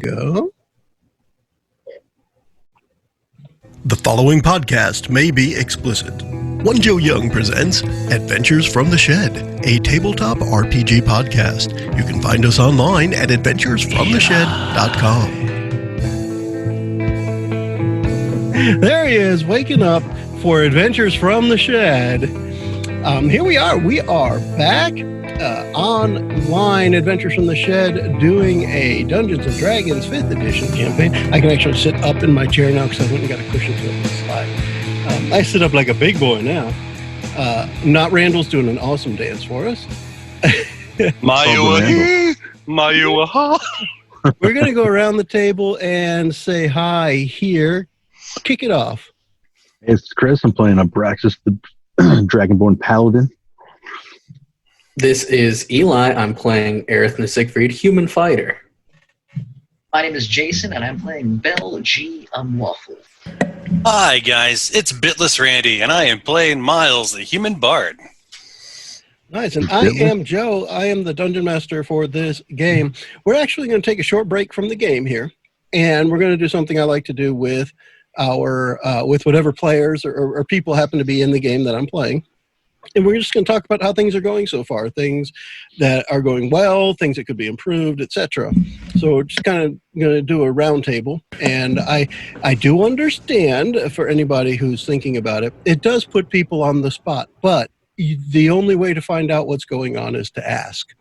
go. The following podcast may be explicit. One Joe Young presents Adventures from the Shed, a tabletop RPG podcast. You can find us online at adventuresfromtheshed.com. There he is, waking up for Adventures from the Shed. Here we are. We are back online, Adventures from the Shed, doing a Dungeons & Dragons 5th edition campaign. I can actually sit up in my chair now because I went and got a cushion to the slide. I sit up like a big boy now. Not Randall's doing an awesome dance for us. We're going to go around the table and say hi here. Kick it off. It's Chris. I'm playing Abraxas, the Dragonborn Paladin. This is Eli. I'm playing Aerith the Siegfried, Human Fighter. My name is Jason, and I'm playing Bell G. Unwaffle. Hi, guys. It's Bitless Randy, and I am playing Miles, the Human Bard. Nice. And I am Joe. I am the Dungeon Master for this game. We're actually going to take a short break from the game here, and we're going to do something I like to do with our with whatever players or people happen to be in the game that I'm playing. And we're just going to talk about how things are going so far, things that are going well, things that could be improved, etc. So we're just kind of going to do a round table. And I do understand, for anybody who's thinking about it, it does put people on the spot. But the only way to find out what's going on is to ask.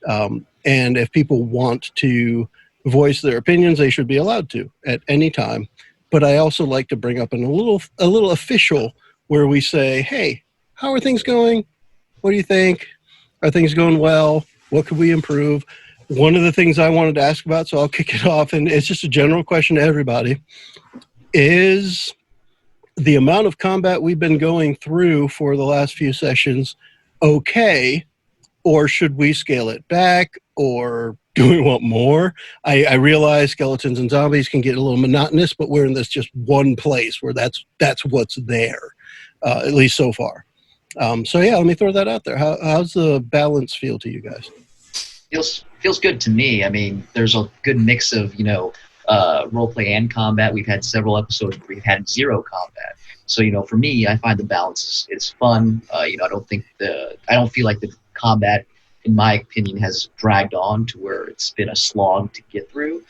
And if people want to voice their opinions, they should be allowed to at any time. But I also like to bring up a little official where we say, hey, how are things going? What do you think? Are things going well? What could we improve? One of the things I wanted to ask about, so I'll kick it off, and it's just a general question to everybody, is the amount of combat we've been going through for the last few sessions okay, or should we scale it back, or do we want more? I realize skeletons and zombies can get a little monotonous, but we're in this just one place where that's what's there, at least so far. So yeah, let me throw that out there. How's the balance feel to you guys? Feels good to me. I mean, there's a good mix of, roleplay and combat. We've had several episodes where we've had zero combat. So, for me, I find the balance is fun. I don't feel like the combat, in my opinion, has dragged on to where it's been a slog to get through.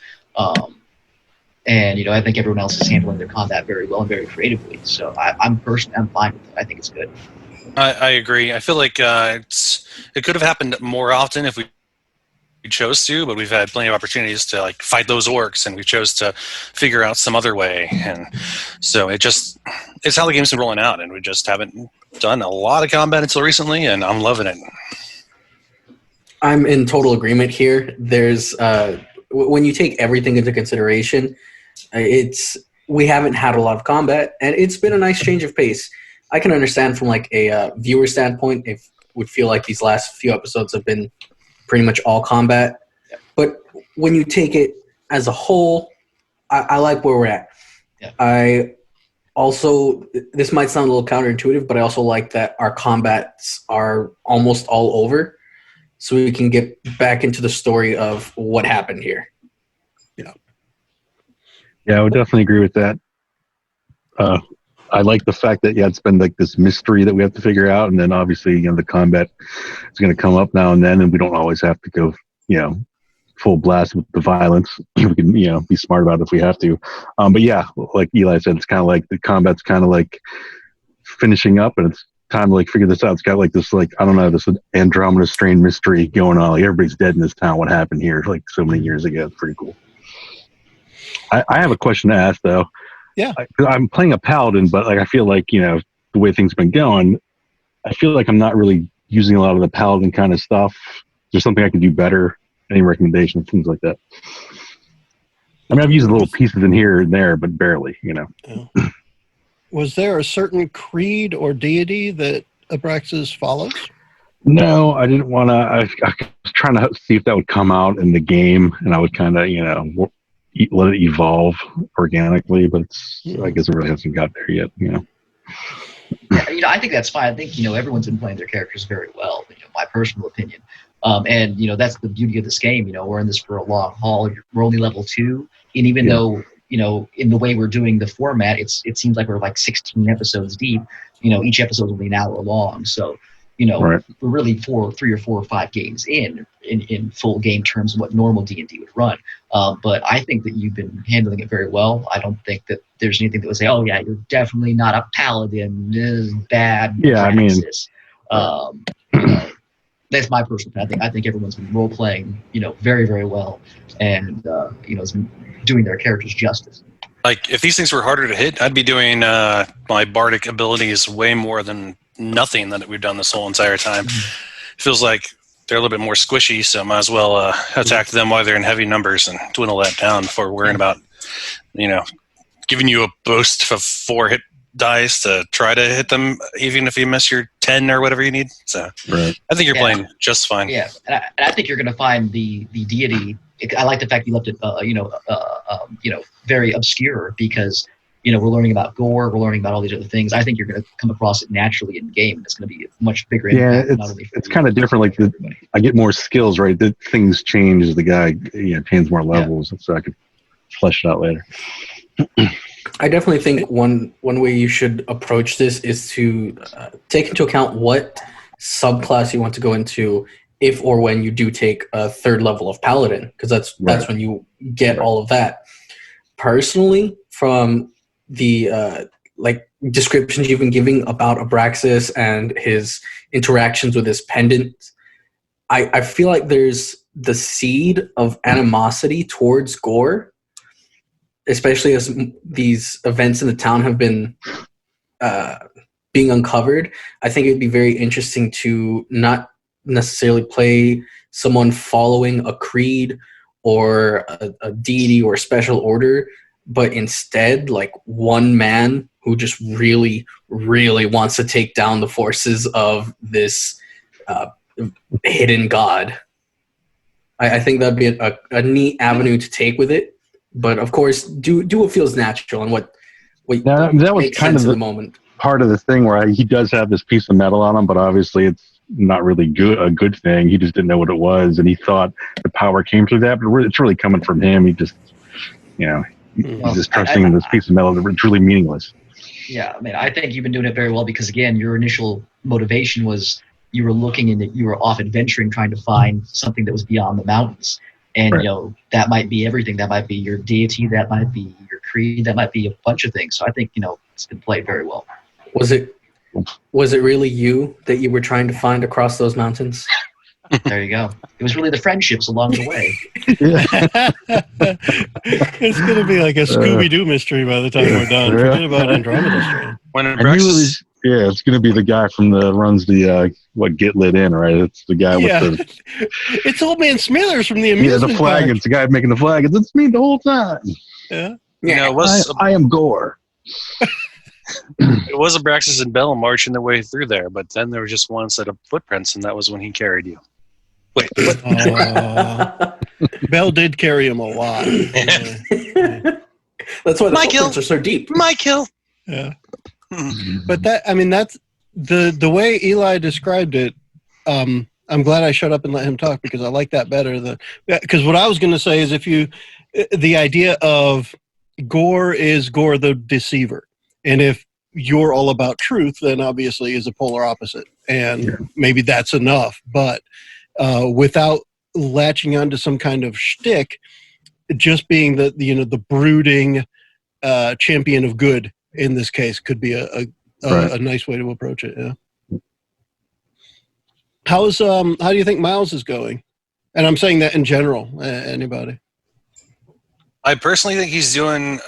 And I think everyone else is handling their combat very well and very creatively. So I'm fine with it. I think it's good. I agree. I feel like it could have happened more often if we chose to, but we've had plenty of opportunities to fight those orcs, and we chose to figure out some other way. And so it's how the game's been rolling out, and we just haven't done a lot of combat until recently, and I'm loving it. I'm in total agreement here. There's when you take everything into consideration, we haven't had a lot of combat, and it's been a nice change of pace. I can understand from a viewer standpoint if would feel like these last few episodes have been pretty much all combat. But when you take it as a whole, I like where we're at. Yeah. I also, this might sound a little counterintuitive, but I also like that our combats are almost all over, so we can get back into the story of what happened here. Yeah, I would definitely agree with that. I like the fact that, it's been this mystery that we have to figure out, and then obviously, the combat is going to come up now and then, and we don't always have to go, full blast with the violence. We can, be smart about it if we have to. But yeah, like Eli said, it's kind of like the combat's kind of like finishing up, and it's time to figure this out. It's got this I don't know, this Andromeda strain mystery going on. Everybody's dead in this town. What happened here? So many years ago. It's pretty cool. I have a question to ask though. Yeah, I'm playing a paladin, but I feel like the way things have been going, I feel like I'm not really using a lot of the paladin kind of stuff. Is there something I can do better? Any recommendations, things like that? I mean, I've used little pieces in here and there, but barely. Yeah. Was there a certain creed or deity that Abraxas follows? No, I didn't want to. I was trying to see if that would come out in the game, and I would kind of let it evolve organically, but I guess it really hasn't got there yet. Yeah, I think that's fine. I think everyone's been playing their characters very well. My personal opinion. And that's the beauty of this game. We're in this for a long haul. We're only level 2, and even though in the way we're doing the format, it seems like we're like 16 episodes deep. Each episode is only an hour long, so we're really 3 or 4 or 5 games in full game terms of what normal D&D would run. But I think that you've been handling it very well. I don't think that there's anything that would say, "Oh yeah, you're definitely not a paladin. This is bad." Yeah, praxis. That's my personal opinion. I think everyone's been role playing, very, very well, and has been doing their characters justice. Like, if these things were harder to hit, I'd be doing my bardic abilities way more than nothing that we've done this whole entire time. Feels like they're a little bit more squishy, so might as well attack them while they're in heavy numbers and dwindle that down before worrying about, giving you a boost of 4 hit dice to try to hit them, even if you miss your 10 or whatever you need. So I think you're playing just fine. Yeah, and I think you're going to find the deity. I like the fact you left it, very obscure, because we're learning about gore, we're learning about all these other things. I think you're going to come across it naturally in game, and it's going to be a much bigger impact. It's kind of different. Like I get more skills, right? The things change as the guy attains more levels, so I could flesh it out later. I definitely think one way you should approach this is to take into account what subclass you want to go into if or when you do take a 3rd level of Paladin, because that's when you get all of that. Personally, from the descriptions you've been giving about Abraxas and his interactions with his pendant, I feel like there's the seed of animosity towards gore, especially as these events in the town have been being uncovered. I think it'd be very interesting to not necessarily play someone following a creed or a deity or a special order, but instead like one man who just really, really wants to take down the forces of this hidden god. I think that'd be a neat avenue to take with it. But of course, do what feels natural and what that was makes kind sense of in the moment. Part of the thing where he does have this piece of metal on him, but obviously it's not really a good thing. He just didn't know what it was, and he thought the power came through that, but it's really coming from him. He just, he's just trusting in this piece of metal that's really meaningless. Yeah, I mean, I think you've been doing it very well because, again, your initial motivation was you were looking and you were off adventuring, trying to find something that was beyond the mountains. And, that might be everything. That might be your deity. That might be your creed. That might be a bunch of things. So I think, it's been played very well. Was it really you that you were trying to find across those mountains? There you go. It was really the friendships along the way. It's going to be like a Scooby-Doo mystery by the time we're done. Forget about Andromeda Strain. It's going to be the guy from runs the Get Lit In, right? It's the guy with the... It's Old Man Smithers from the amusement the flag. park. It's the guy making the flag. It's me the whole time. Yeah. I am Gore. It was Abraxas and Bell marching their way through there, but then there was just one set of footprints, and that was when he carried you. Wait, what? Bell did carry him a lot. That's why the footprints are so deep. My kill. Yeah. But that's the way Eli described it. I'm glad I shut up and let him talk because I like that better. Because what I was going to say is the idea of Gore is Gore the Deceiver. And if you're all about truth, then obviously is a polar opposite. And maybe that's enough. But without latching onto some kind of shtick, just being the brooding champion of good in this case could be a nice way to approach it. Yeah. How do you think Miles is going? And I'm saying that in general. Anybody? I personally think he's doing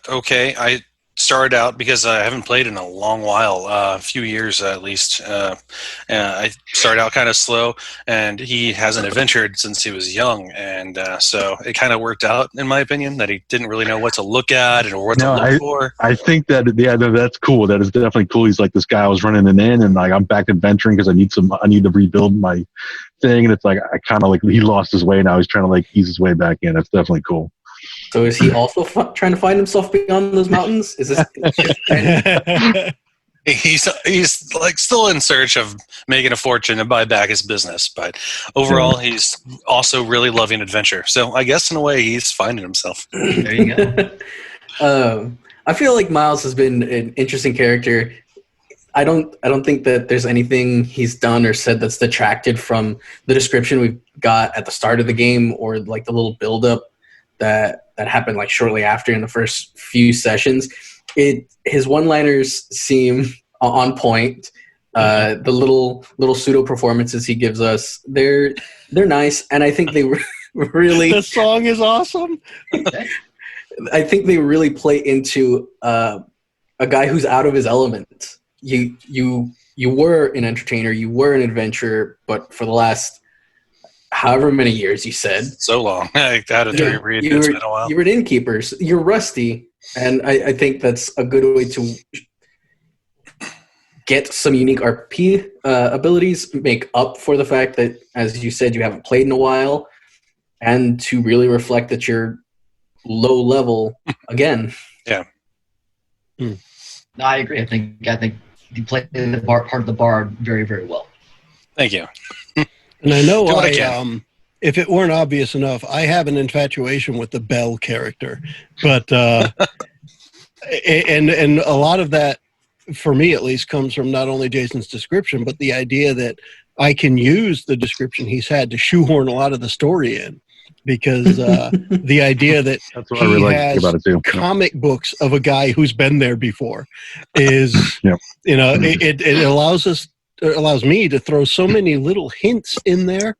okay. I started out because I haven't played in a long while, a few years at least. I started out kind of slow, and he hasn't adventured since he was young, and so it kind of worked out, in my opinion, that he didn't really know what to look at or what to look for. I think that that's cool. That is definitely cool. He's like, this guy was running an inn, and like I'm back adventuring because I need to rebuild my thing, and it's like I kind of like he lost his way now. He's trying to like ease his way back in. That's definitely cool. So is he also trying to find himself beyond those mountains? Is this? He's like still in search of making a fortune and buy back his business, but overall he's also really loving adventure. So I guess in a way he's finding himself. There you go. I feel like Miles has been an interesting character. I don't think that there's anything he's done or said that's detracted from the description we've got at the start of the game, or like the little buildup that happened like shortly after in the first few sessions. His one-liners seem on point. The little pseudo performances he gives us, they're nice, and I think they really. The song is awesome. I think they really play into a guy who's out of his element. You were an entertainer, you were an adventurer, but for the last however many years, you said so long. I had to reread. It's been a while. You were an innkeeper. You're rusty. And I think that's a good way to get some unique RP abilities, make up for the fact that, as you said, you haven't played in a while, and to really reflect that you're low level again. Yeah. No, I agree. I think you played the part of the bard very, very well. Thank you. And I know if it weren't obvious enough, I have an infatuation with the Bell character, but and a lot of that, for me at least, comes from not only Jason's description, but the idea that I can use the description he's had to shoehorn a lot of the story in, because the idea that that's what I really like about it too. Comic books of a guy who's been there before is, it allows me to throw so many little hints in there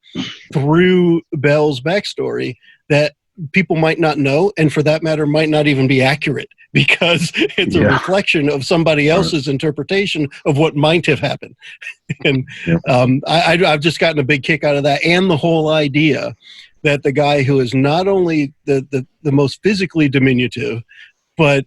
through Bell's backstory that people might not know, and for that matter might not even be accurate, because it's a reflection of somebody else's interpretation of what might have happened. And I've just gotten a big kick out of that, and the whole idea that the guy who is not only the most physically diminutive, but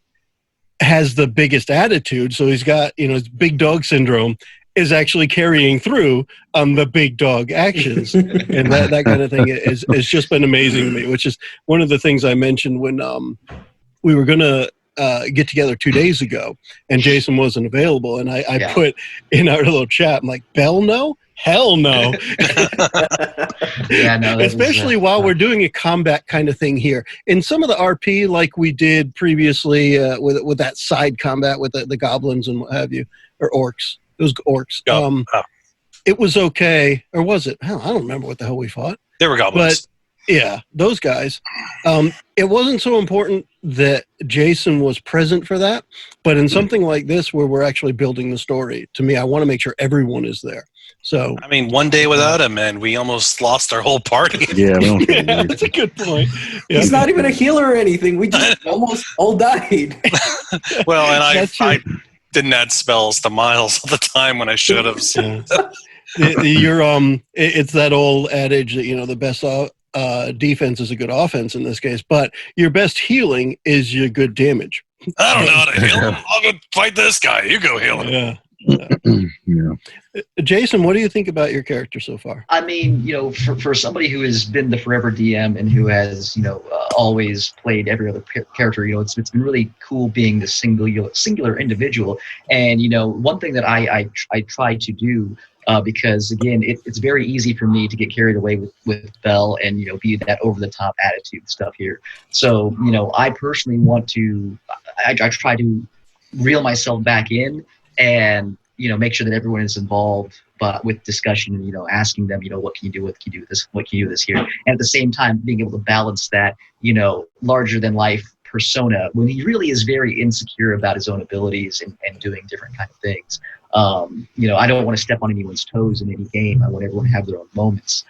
has the biggest attitude, so he's got his big dog syndrome, is actually carrying through on the big dog actions. And that kind of thing has just been amazing to me, which is one of the things I mentioned when we were going to get together 2 days ago and Jason wasn't available. And I put in our little chat, I'm like, Bell, no? Hell no. Especially while we're doing a combat kind of thing here. In some of the RP, like we did previously with that side combat with the goblins and what have you, or orcs. Those orcs. It was okay, or was it? Hell, I don't remember what the hell we fought. They were goblins. But yeah, those guys. It wasn't so important that Jason was present for that, but in something like this where we're actually building the story, to me, I want to make sure everyone is there. So I mean, one day without him, and we almost lost our whole party. Yeah, that's a good point. Yeah. He's not even a healer or anything. We just almost all died. Well, and I didn't add spells to Miles all the time when I should have. So. It's that old adage that the best defense is a good offense in this case, but your best healing is your good damage. I don't know how to heal him. I'll go fight this guy. You go heal him. Yeah. Jason, what do you think about your character so far? I mean, for somebody who has been the forever DM and who has, always played every other character, it's been really cool being the singular individual. And, one thing that I try to do, because again, it's very easy for me to get carried away with Bell and, be that over the top attitude stuff here. So, I personally want to, I try to reel myself back in and, make sure that everyone is involved, but with discussion and, asking them, what can you do? What can you do with this? What can you do with this here? And at the same time, being able to balance that, larger than life persona when he really is very insecure about his own abilities and doing different kind of things. I don't want to step on anyone's toes in any game. I want everyone to have their own moments.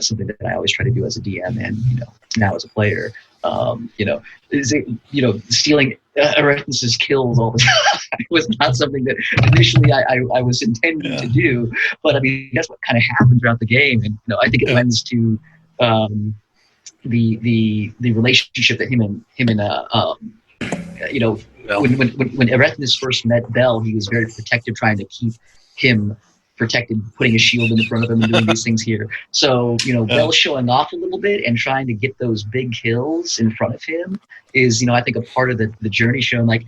Something that I always try to do as a DM and, now as a player. Stealing Erasmus's kills all the time was not something that initially I was intending to do, but I mean that's what kind of happened throughout the game, and I think it lends to the relationship that him and when Erasmus first met Bell, he was very protective, trying to keep him protected, putting a shield in front of him and doing these things here. So, Bell showing off a little bit and trying to get those big kills in front of him is, I think a part of the journey, showing like,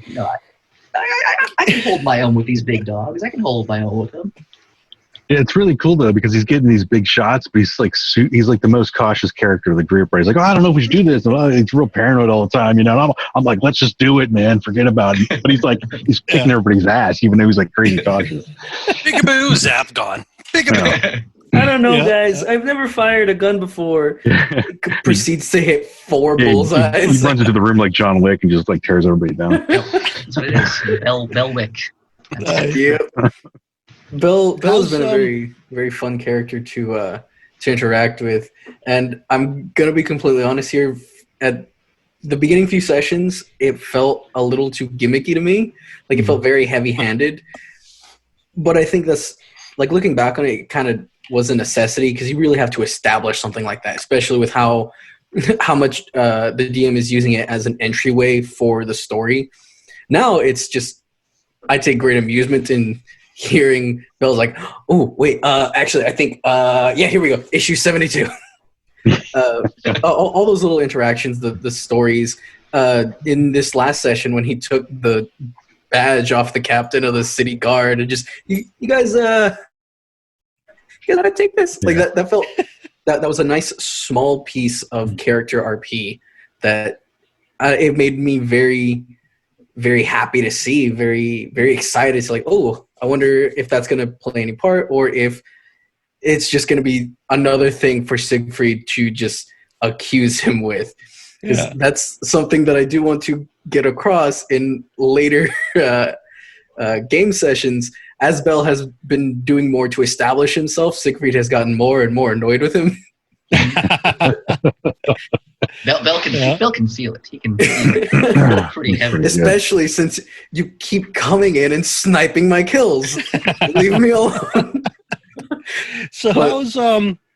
I can hold my own with these big dogs. I can hold my own with them. Yeah, it's really cool though because he's getting these big shots, but he's like the most cautious character of the group. Right? He's like, oh, I don't know if we should do this. And he's real paranoid all the time, you know. And I'm like, let's just do it, man. Forget about it. But he's kicking everybody's ass, even though he's like crazy cautious. Peekaboo, zap, gone. Peekaboo. I don't know, Yeah. guys. I've never fired a gun before. It proceeds to hit 4 bullseyes. He runs into the room like John Wick and just like tears everybody down. That's what it is. Bell Wick. Yep. Bill has been a How's, very, very fun character to interact with, and I'm gonna be completely honest here. At the beginning few sessions, it felt a little too gimmicky to me. Like it felt very heavy-handed. But I think that's like looking back on it, it kind of was a necessity because you really have to establish something like that, especially with how much the DM is using it as an entryway for the story. Now it's just I take great amusement in hearing Bell's like, oh wait, actually I think yeah, here we go, issue 72. All those little interactions, the stories. In this last session when he took the badge off the captain of the city guard and just you guys gotta take this. Like that felt that was a nice small piece of character RP that it made me very, very happy to see, very, very excited. It's like, oh, I wonder if that's going to play any part or if it's just going to be another thing for Siegfried to just accuse him with. Because that's something that I do want to get across in later game sessions. As Bell has been doing more to establish himself, Siegfried has gotten more and more annoyed with him. Bell can feel it. He can feel it pretty heavy. Especially since you keep coming in and sniping my kills. Leave me alone. So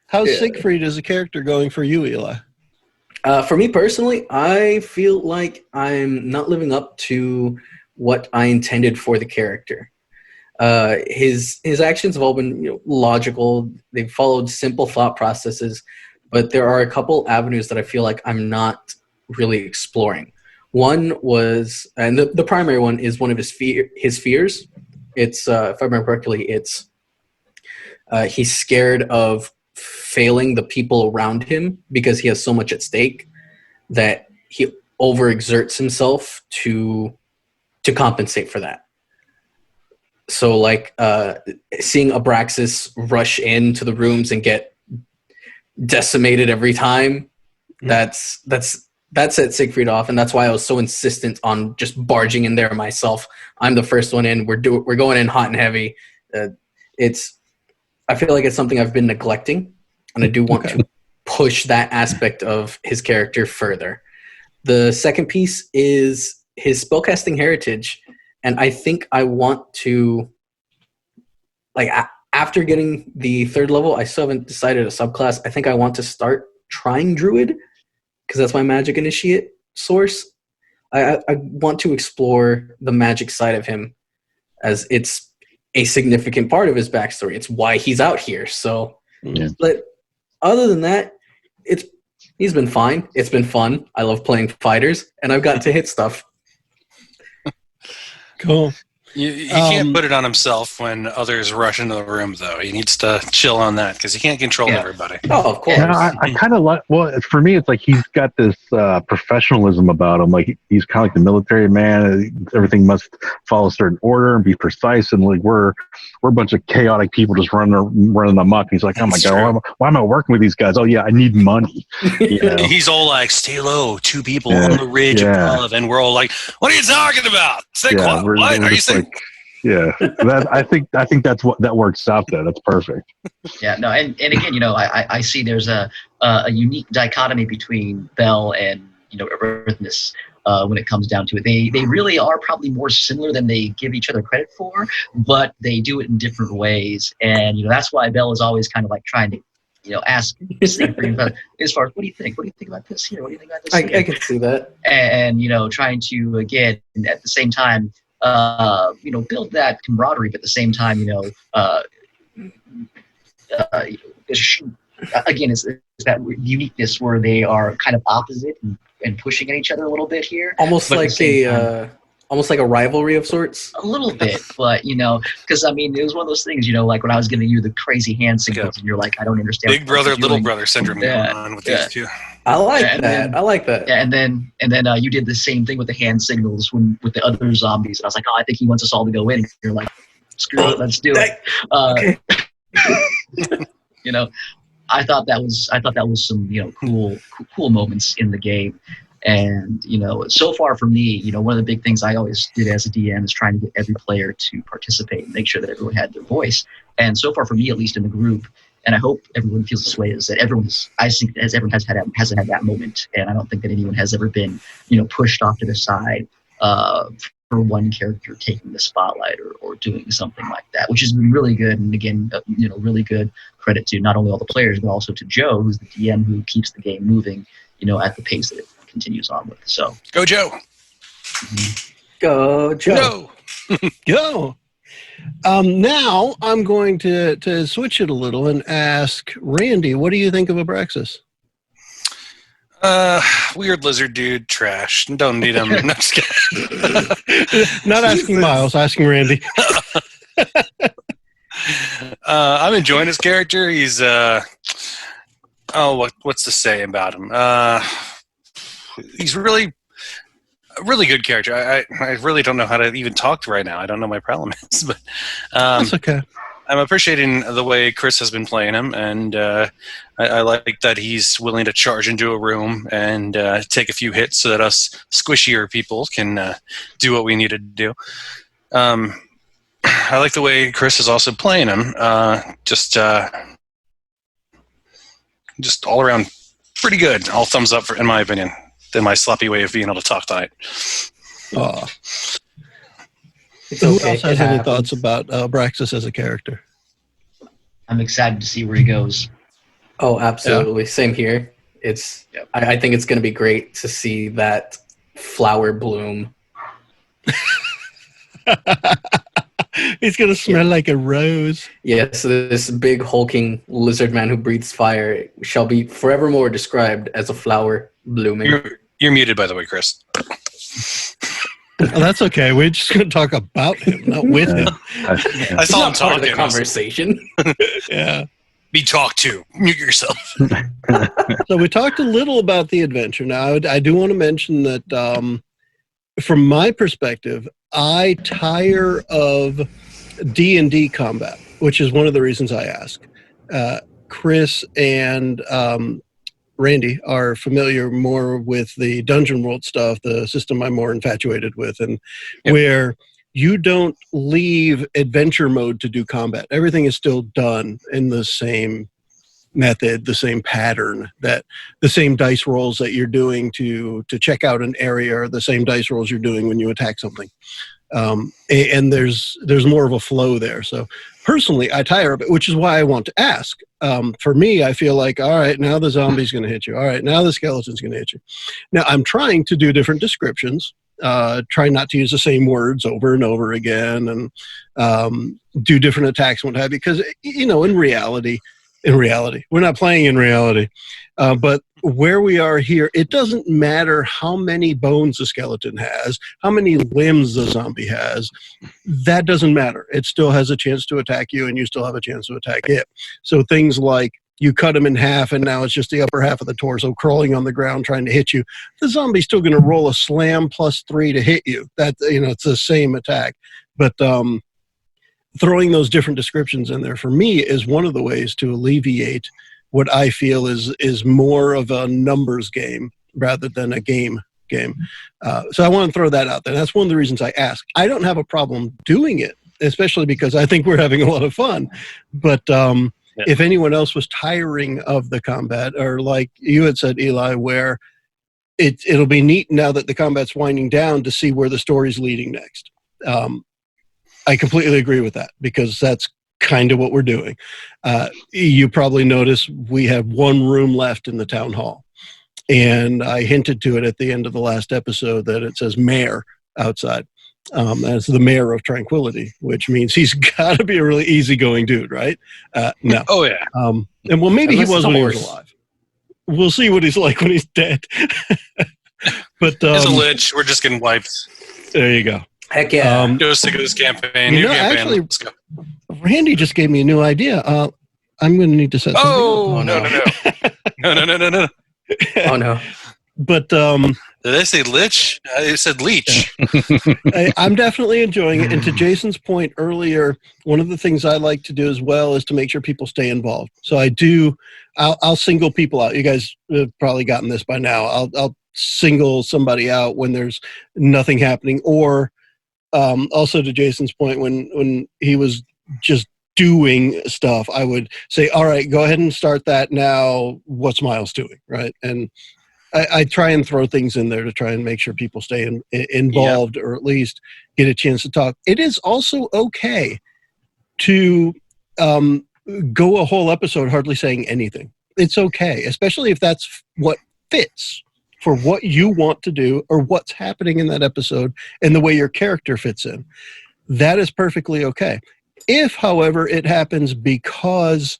how's Siegfried as a character going for you, Eli? For me personally, I feel like I'm not living up to what I intended for the character. His actions have all been logical. They've followed simple thought processes, but there are a couple avenues that I feel like I'm not really exploring. One was, and the primary one is one of his fears. It's if I remember correctly, it's he's scared of failing the people around him because he has so much at stake that he overexerts himself to compensate for that. So like seeing Abraxas rush into the rooms and get decimated every time, that's set Siegfried off, and that's why I was so insistent on just barging in there myself. I'm the first one in. We're going in hot and heavy. I feel like it's something I've been neglecting, and I do want to push that aspect of his character further. The second piece is his spellcasting heritage. And I think I want to, like, after getting the 3rd level, I still haven't decided a subclass. I think I want to start trying Druid, because that's my magic initiate source. I want to explore the magic side of him, as it's a significant part of his backstory. It's why he's out here. So, but other than that, he's been fine. It's been fun. I love playing fighters, and I've gotten to hit stuff. Cool. You can't put it on himself when others rush into the room, though. He needs to chill on that because he can't control everybody. Oh, of course. Yeah, I kind of like. Well, for me, it's like he's got this professionalism about him. Like he's kind of like the military man. Everything must follow a certain order and be precise. And like we're a bunch of chaotic people just running amok. He's like, oh my god, why am I working with these guys? Oh yeah, I need money. You know? He's all like, stay low, 2 people on the ridge above, and we're all like, what are you talking about? Stay quiet. What are you saying? I think that's what that works out there. That's perfect. Yeah, no, and again, I see there's a unique dichotomy between Bell and Earthness when it comes down to it. They really are probably more similar than they give each other credit for, but they do it in different ways, and that's why Bell is always kind of like trying to ask Siegfried as far as what do you think? What do you think about this here? What do you think about this? I can see that, and trying to again at the same time. Build that camaraderie, but at the same time, again, it's that uniqueness where they are kind of opposite and pushing at each other a little bit here. Almost but like almost like a rivalry of sorts? A little bit, but because I mean, it was one of those things, like when I was giving you the crazy hand signals, and you're like, I don't understand. Big brother, little brother syndrome going on with these two. I like that. I like that. And then you did the same thing with the hand signals with the other zombies. And I was like, oh, I think he wants us all to go in. And you're like, screw it, let's do it. Okay. I thought that was some cool moments in the game. And so far for me, one of the big things I always did as a DM is trying to get every player to participate and make sure that everyone had their voice. And so far for me, at least in the group, and I hope everyone feels this way, is that everyone hasn't had that moment, and I don't think that anyone has ever been pushed off to the side for one character taking the spotlight or doing something like that, which has been really good. And again, really good credit to not only all the players but also to Joe, who's the DM, who keeps the game moving, at the pace that it continues on with. So go Joe. Go Joe. Go. Now I'm going to switch it a little and ask Randy, what do you think of Abraxas? Weird lizard dude, trash. Don't need him. No, just kidding. Not asking Miles, asking Randy. I'm enjoying his character. He's what's to say about him? He's really a really good character. I really don't know how to even talk right now. I don't know my problem is, but that's okay. I'm appreciating the way Chris has been playing him, and I like that he's willing to charge into a room and take a few hits so that us squishier people can do what we need to do. I like the way Chris is also playing him. Just all around pretty good. All thumbs up, in my opinion, than my sloppy way of being able to talk tonight. Oh. Who else has any thoughts about Abraxas as a character? I'm excited to see where he goes. Oh, absolutely. Yeah. Same here. I think it's going to be great to see that flower bloom. He's going to smell like a rose. Yes, this big hulking lizard man who breathes fire shall be forevermore described as a flower blooming. You're muted, by the way, Chris. Oh, that's okay. We're just going to talk about him, not with him. I saw him talking. The conversation. Yeah. Be talked to. Mute yourself. So we talked a little about the adventure. Now, I do want to mention that from my perspective, I tire of D&D combat, which is one of the reasons I ask. Chris and Randy are familiar more with the Dungeon World stuff, the system I'm more infatuated with, and where you don't leave adventure mode to do combat. Everything is still done in the same method, the same pattern, that the same dice rolls that you're doing to check out an area are the same dice rolls you're doing when you attack something. And there's more of a flow there. So personally, I tire of it, which is why I want to ask. For me, I feel like, all right, now the zombie's going to hit you. All right, now the skeleton's going to hit you. Now, I'm trying to do different descriptions, try not to use the same words over and over again, and do different attacks and what have you, because, in reality, we're not playing in reality. But where we are here, it doesn't matter how many bones the skeleton has, how many limbs the zombie has. That doesn't matter. It still has a chance to attack you, and you still have a chance to attack it. So things like you cut him in half, and now it's just the upper half of the torso crawling on the ground trying to hit you. The zombie's still going to roll a slam +3 to hit you. That it's the same attack. But throwing those different descriptions in there for me is one of the ways to alleviate what I feel is more of a numbers game rather than a game. So I want to throw that out there. That's one of the reasons I ask. I don't have a problem doing it, especially because I think we're having a lot of fun. But if anyone else was tiring of the combat, or like you had said, Eli, where it'll be neat now that the combat's winding down to see where the story's leading next. I completely agree with that, because that's kind of what we're doing. You probably notice we have one room left in the town hall. And I hinted to it at the end of the last episode that it says mayor outside. That's the mayor of Tranquility, which means he's got to be a really easygoing dude, right? No. Oh, yeah. And well, maybe he was when he was alive. We'll see what he's like when he's dead. But as a lich, we're just getting wiped. There you go. Heck yeah. Goes to this campaign. You New know, campaign. actually- Let's go. Randy just gave me a new idea. I'm going to need to set something Oh, up. no. Oh no. But Did I say lich? I said leech. I'm definitely enjoying it. And to Jason's point earlier, one of the things I like to do as well is to make sure people stay involved. So I'll single people out. You guys have probably gotten this by now. I'll single somebody out when there's nothing happening. Or also to Jason's point, when he was just doing stuff, I would say, all right, go ahead and start that now. What's Miles doing? Right. And I try and throw things in there to try and make sure people stay involved, or at least get a chance to talk. It is also okay to go a whole episode hardly saying anything. It's okay, especially if that's what fits for what you want to do or what's happening in that episode and the way your character fits in. That is perfectly okay. If, however, it happens because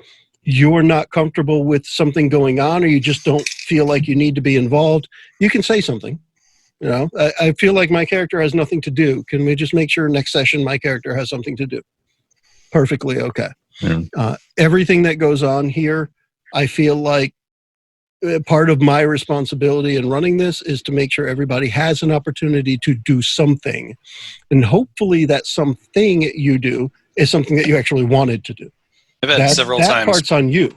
you're not comfortable with something going on, or you just don't feel like you need to be involved, you can say something. You know, I feel like my character has nothing to do. Can we just make sure next session my character has something to do? Perfectly okay. Yeah. Everything that goes on here, I feel like part of my responsibility in running this is to make sure everybody has an opportunity to do something. And hopefully that something you do is something that you actually wanted to do. I've had several times. That part's on you.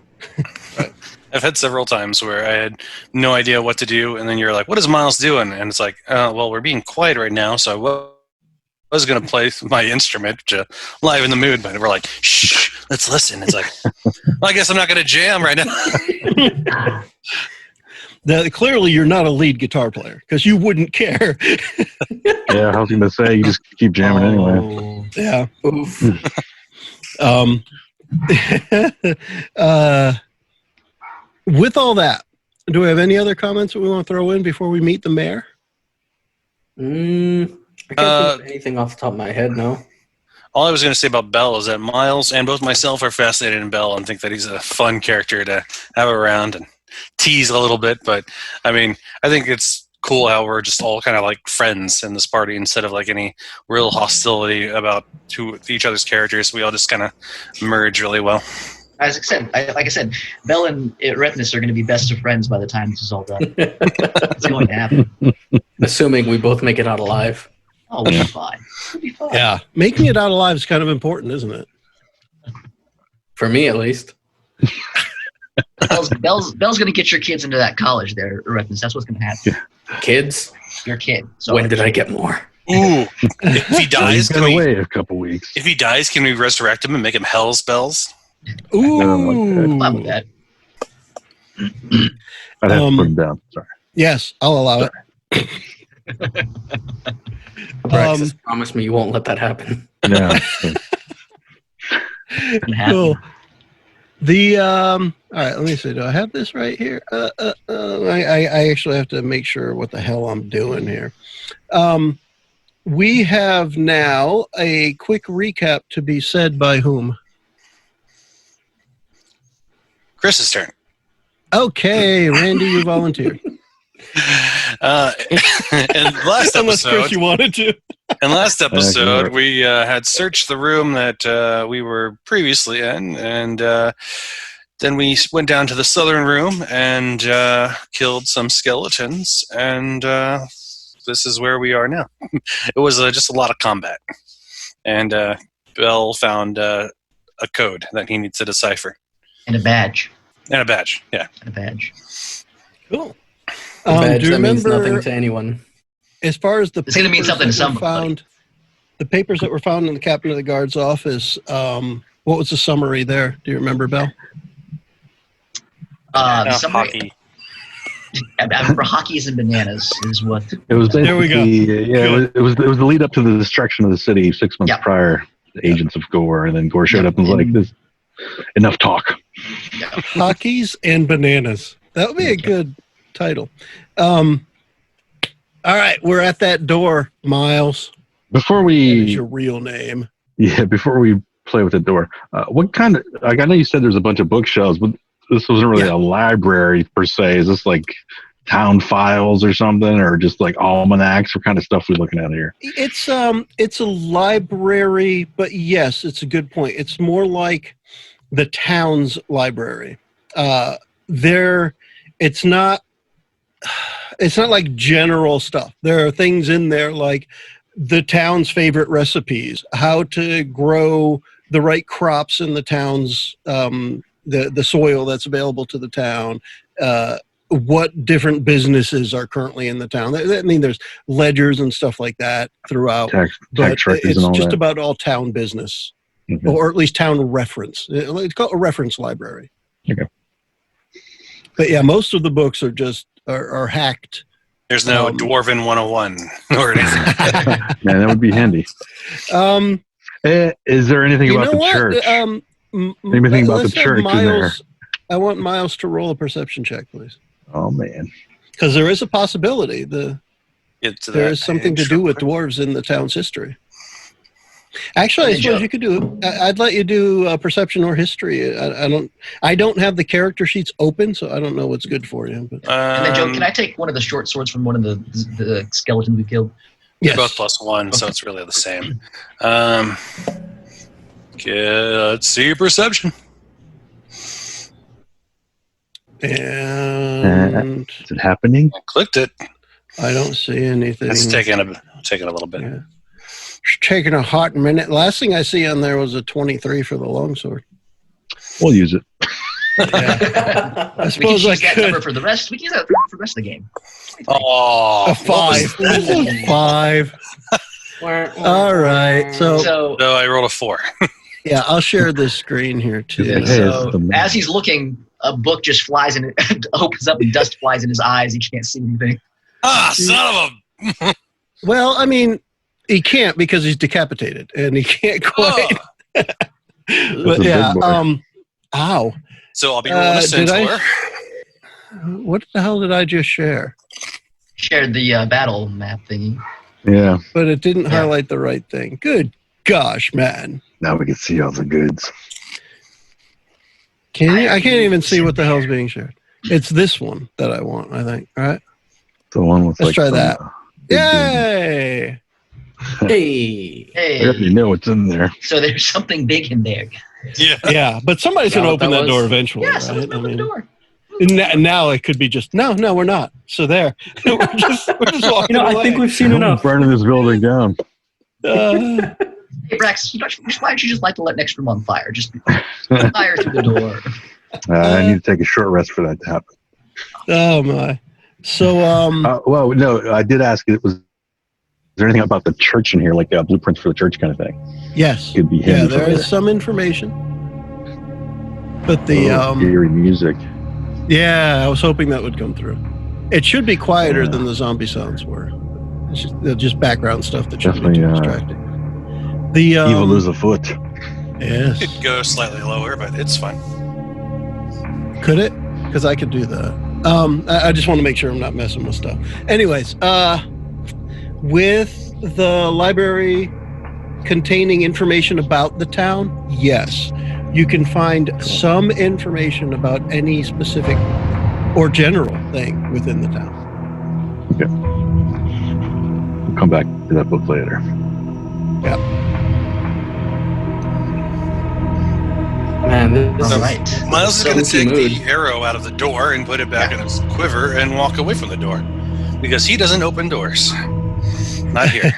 Right. I've had several times where I had no idea what to do, and then you're like, what is Miles doing? And it's like, well, we're being quiet right now, so I was going to play my instrument to liven the mood, but we're like, shh, let's listen. It's like, well, I guess I'm not going to jam right now. Clearly, you're not a lead guitar player, because you wouldn't care. Yeah, I was going to say, you just keep jamming anyway. Yeah. Oof. With all that, do we have any other comments that we want to throw in before we meet the mayor? I can't think of anything off the top of my head, no. All I was going to say about Bell is that Miles and both myself are fascinated in Bell and think that he's a fun character to have around and tease a little bit. But, I mean, I think it's cool how we're just all kind of like friends in this party instead of like any real hostility about each other's characters. We all just kind of merge really well. As I said, Bell and Rethnus are going to be best of friends by the time this is all done. It's going to happen. Assuming we both make it out alive. Oh, we'll be fine. We'll be fine. Yeah. Making it out alive is kind of important, isn't it? For me, at least. Bell's going to get your kids into that college there, Rethnus. That's what's going to happen. Kids? Your kid. So When did I get more? Ooh. If he dies, He's been away a couple weeks. If he dies, can we resurrect him and make him Hell's Bells? Ooh. I'm fine with that. I'd have to put him down. Sorry. Yes, I'll allow it. Alexis, promise me you won't let that happen. Yeah. Cool. All right, let me see. Do I have this right here? I actually have to make sure what the hell I'm doing here. We have now a quick recap to be said by whom? Chris's turn. Okay, Randy, you volunteered. And last Unless Chris, episode, you wanted to. and last episode, we had searched the room that we were previously in, and then we went down to the southern room and killed some skeletons, and this is where we are now. It was just a lot of combat, and Bell found a code that he needs to decipher. And a badge. And a badge, yeah. And a badge. Cool. A badge do you that means remember, nothing to anyone. as far as the It's going to mean papers something to that were somebody. found, the papers that were found in the captain of the guard's office, what was the summary there? Do you remember, Bell? Somebody, I remember hockeys and bananas is what. It was There we go. Yeah, it was the lead up to the destruction of the city 6 months Yeah. prior. The agents of Gore, and then Gore showed up and was like, "This enough talk." Hockeys and bananas. That would be a good title. All right, we're at that door, Miles. Before That is we, your real name. before we play with the door, what kind of? Like, I know you said there's a bunch of bookshelves, but this wasn't really a library per se. Is this like town files or something, or just like almanacs? What kind of stuff are we looking at here? It's a library, but yes, it's a good point. It's more like the town's library. It's not like general stuff. There are things in there like the town's favorite recipes, how to grow the right crops in the town's the soil that's available to the town, what different businesses are currently in the town. I mean, there's ledgers and stuff like that throughout. Tax records it's and all just that. about all town business, Okay. or at least town reference. It's called a reference library. Okay. But yeah, most of the books are hacked. There's no Dwarven 101 or anything. Yeah, that would be handy. Is there anything about the church? Anything about the church in there? I want Miles to roll a perception check, please. Oh, man. Because there is a possibility. There is something to do with dwarves in the town's history. Actually, I suppose you could do it. I'd let you do perception or history. I don't have the character sheets open, so I don't know what's good for you. But. And then, Joe, can I take one of the short swords from one of the skeletons we killed? Yes. They're both +1, so it's really the same. Let's see perception. And is it happening? I clicked it. I don't see anything. It's taking a little bit. Yeah. It's taking a hot minute. Last thing I see on there was a 23 for the longsword. We'll use it. Yeah. I We can suppose I use that could. number for the rest. We can use that for the rest of the game. Oh, A 5. 5. All right. So I rolled a 4. yeah, I'll share this screen here too. Yeah. So as he's looking, a book just flies and opens up, and dust flies in his eyes. He can't see anything. Son of a! Well, I mean, he can't because he's decapitated, and he can't quite. But yeah, ow. So I'll be rolling a centaur. What the hell did I just share? Shared the battle map thingy. Yeah. But it didn't highlight the right thing. Good gosh, man. Now we can see all the goods. Can you? I can't even see what the hell's being shared. It's this one that I want, I think. All right. The one with Let's try that. big Yay! Hey. I already know what's in there. So there's something big in there. Yeah. Yeah, but somebody's going to open that door eventually, Yeah, right? someone's open the door. Now it could be just, no, we're not. So there. we're just walking away. I think we've seen I'm enough. burning this building down. Hey, Brax, why don't you just light the next room on fire? Just fire through the door. I need to take a short rest for that to happen. Oh, my. So, well, no, I did ask. Is there anything about the church in here, like blueprints for the church kind of thing? yes. Could be Yeah, handy there for is some information. But the, eerie music. yeah, I was hoping that would come through. It should be quieter than the zombie sounds were. It's just background stuff that shouldn't be too distracting. The Evil is afoot. yes. It could go slightly lower, but it's fine. Could it? Because I could do that. I just want to make sure I'm not messing with stuff. Anyways, with the library containing information about the town, yes, you can find some information about any specific or general thing within the town. Okay. We'll come back to that book later. Yeah. Man, this All is right. Miles is going to Spooky take mood. the arrow out of the door and put it back in his quiver and walk away from the door because he doesn't open doors. Not here.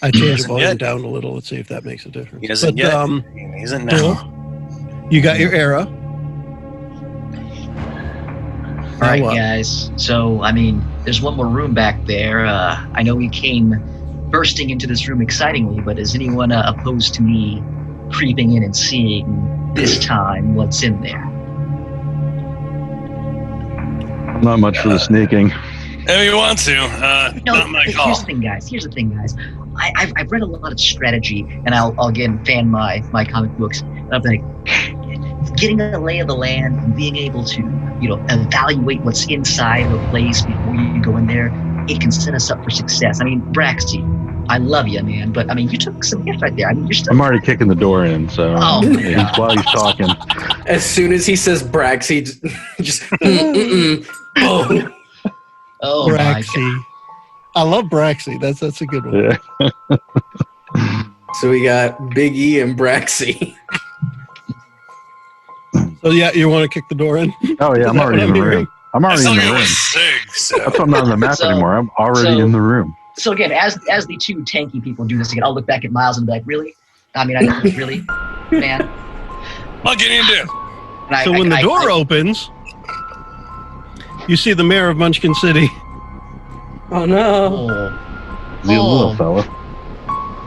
I changed the Hasn't volume yet. down a little. Let's see if that makes a difference. He doesn't But, yet. He isn't now. Bill, you got your arrow. All right, what? guys. So, I mean, there's one more room back there. I know we came bursting into this room excitingly, but is anyone opposed to me creeping in and seeing this time what's in there? Not much for the sneaking. If you want to, not my call. Here's the thing, guys. I've read a lot of strategy, and I'll again fan my comic books. And I'm like, getting a lay of the land and being able to, evaluate what's inside of a place before you go in there, it can set us up for success. I mean, Braxty, I love you, man, but I mean, you took some hits right there. I mean, you're still. I'm already kicking the door in, so Oh, my God. while he's talking. as soon as he says Brax, he just boom. Oh my God. Braxy. I love Braxy. That's a good one. Yeah. So we got Big E and Braxy. So yeah, you want to kick the door in? Oh yeah, Is I'm that already what in the I'm hearing? room. I'm I already still in the go room. with Sig, so. That's why I'm not on the map So- anymore. I'm already so- in the room. So again, as the two tanky people do this again, I'll look back at Miles and be like, really? I mean, I really, man. What can you do? And I- So when the door I- opens, you see the mayor of Munchkin City. Oh no. Oh, He's a little Oh. fella.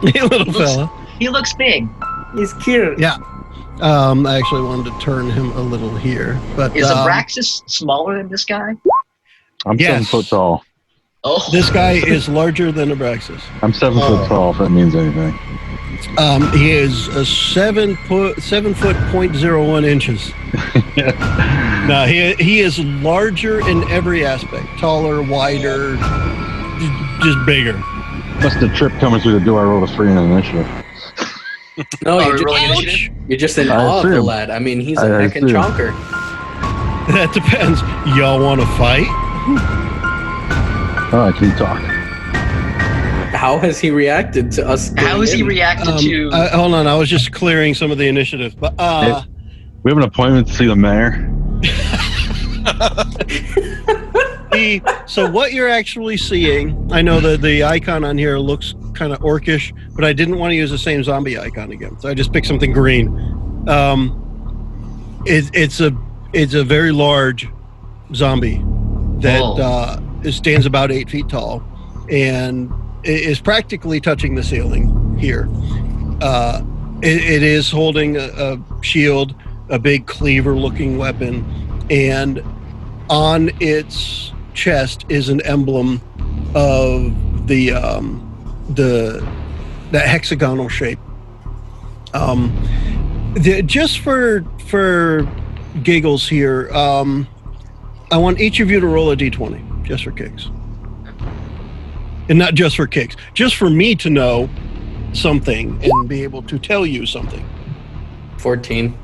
Hey, little Looks- fella. he looks big. He's cute. Yeah. I actually wanted to turn him a little here, but Is Abraxas smaller than this guy? I'm Yes. 7 foot tall. Oh, this guy is larger than Abraxas. I'm 7 Oh. foot tall, if that means anything. He is a 7 foot 0.01 inches. No, he is larger in every aspect. Taller, wider, just bigger. Must have tripped coming through the door. I rolled a 3 in an initiative. No, Oh, you're just, really initiative? you're just in I awe of the assume. lad. I mean, he's a I heckin' assume. chonker. That depends. Y'all want to fight? All right, can you talk? How has he reacted to us? How going has he in? reacted to? Hold on, I was just clearing some of the initiative. But We have an appointment to see the mayor. so what you're actually seeing, I know that the icon on here looks kind of orcish, but I didn't want to use the same zombie icon again, so I just picked something green. It's a very large zombie that stands about 8 feet tall and is practically touching the ceiling here. It is holding a shield, a big cleaver-looking weapon, and on its chest is an emblem of that hexagonal shape. Just for giggles here, I want each of you to roll a d20, just for kicks. And not just for kicks, just for me to know something and be able to tell you something. 14.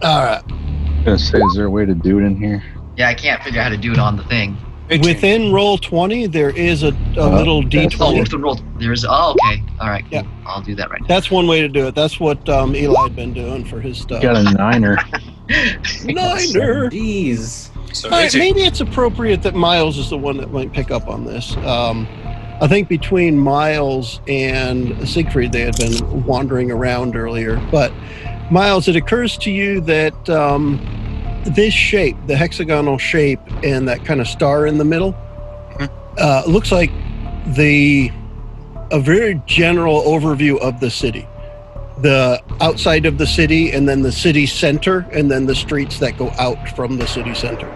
All right. I'm gonna say, is there a way to do it in here? Yeah, I can't figure out how to do it on the thing. Within roll 20, there is a little that's Oh, d20. with the roll, there's. Oh, okay. All right. Cool. Yeah. I'll do that right now. That's one way to do it. That's what Eli had been doing for his stuff. Got a 9er. Niner. Jeez. So All right, 18. maybe it's appropriate that Miles is the one that might pick up on this. I think between Miles and Siegfried, they had been wandering around earlier. But Miles, it occurs to you that this shape, the hexagonal shape, and that kind of star in the middle, looks like a very general overview of the city. The outside of the city, and then the city center, and then the streets that go out from the city center.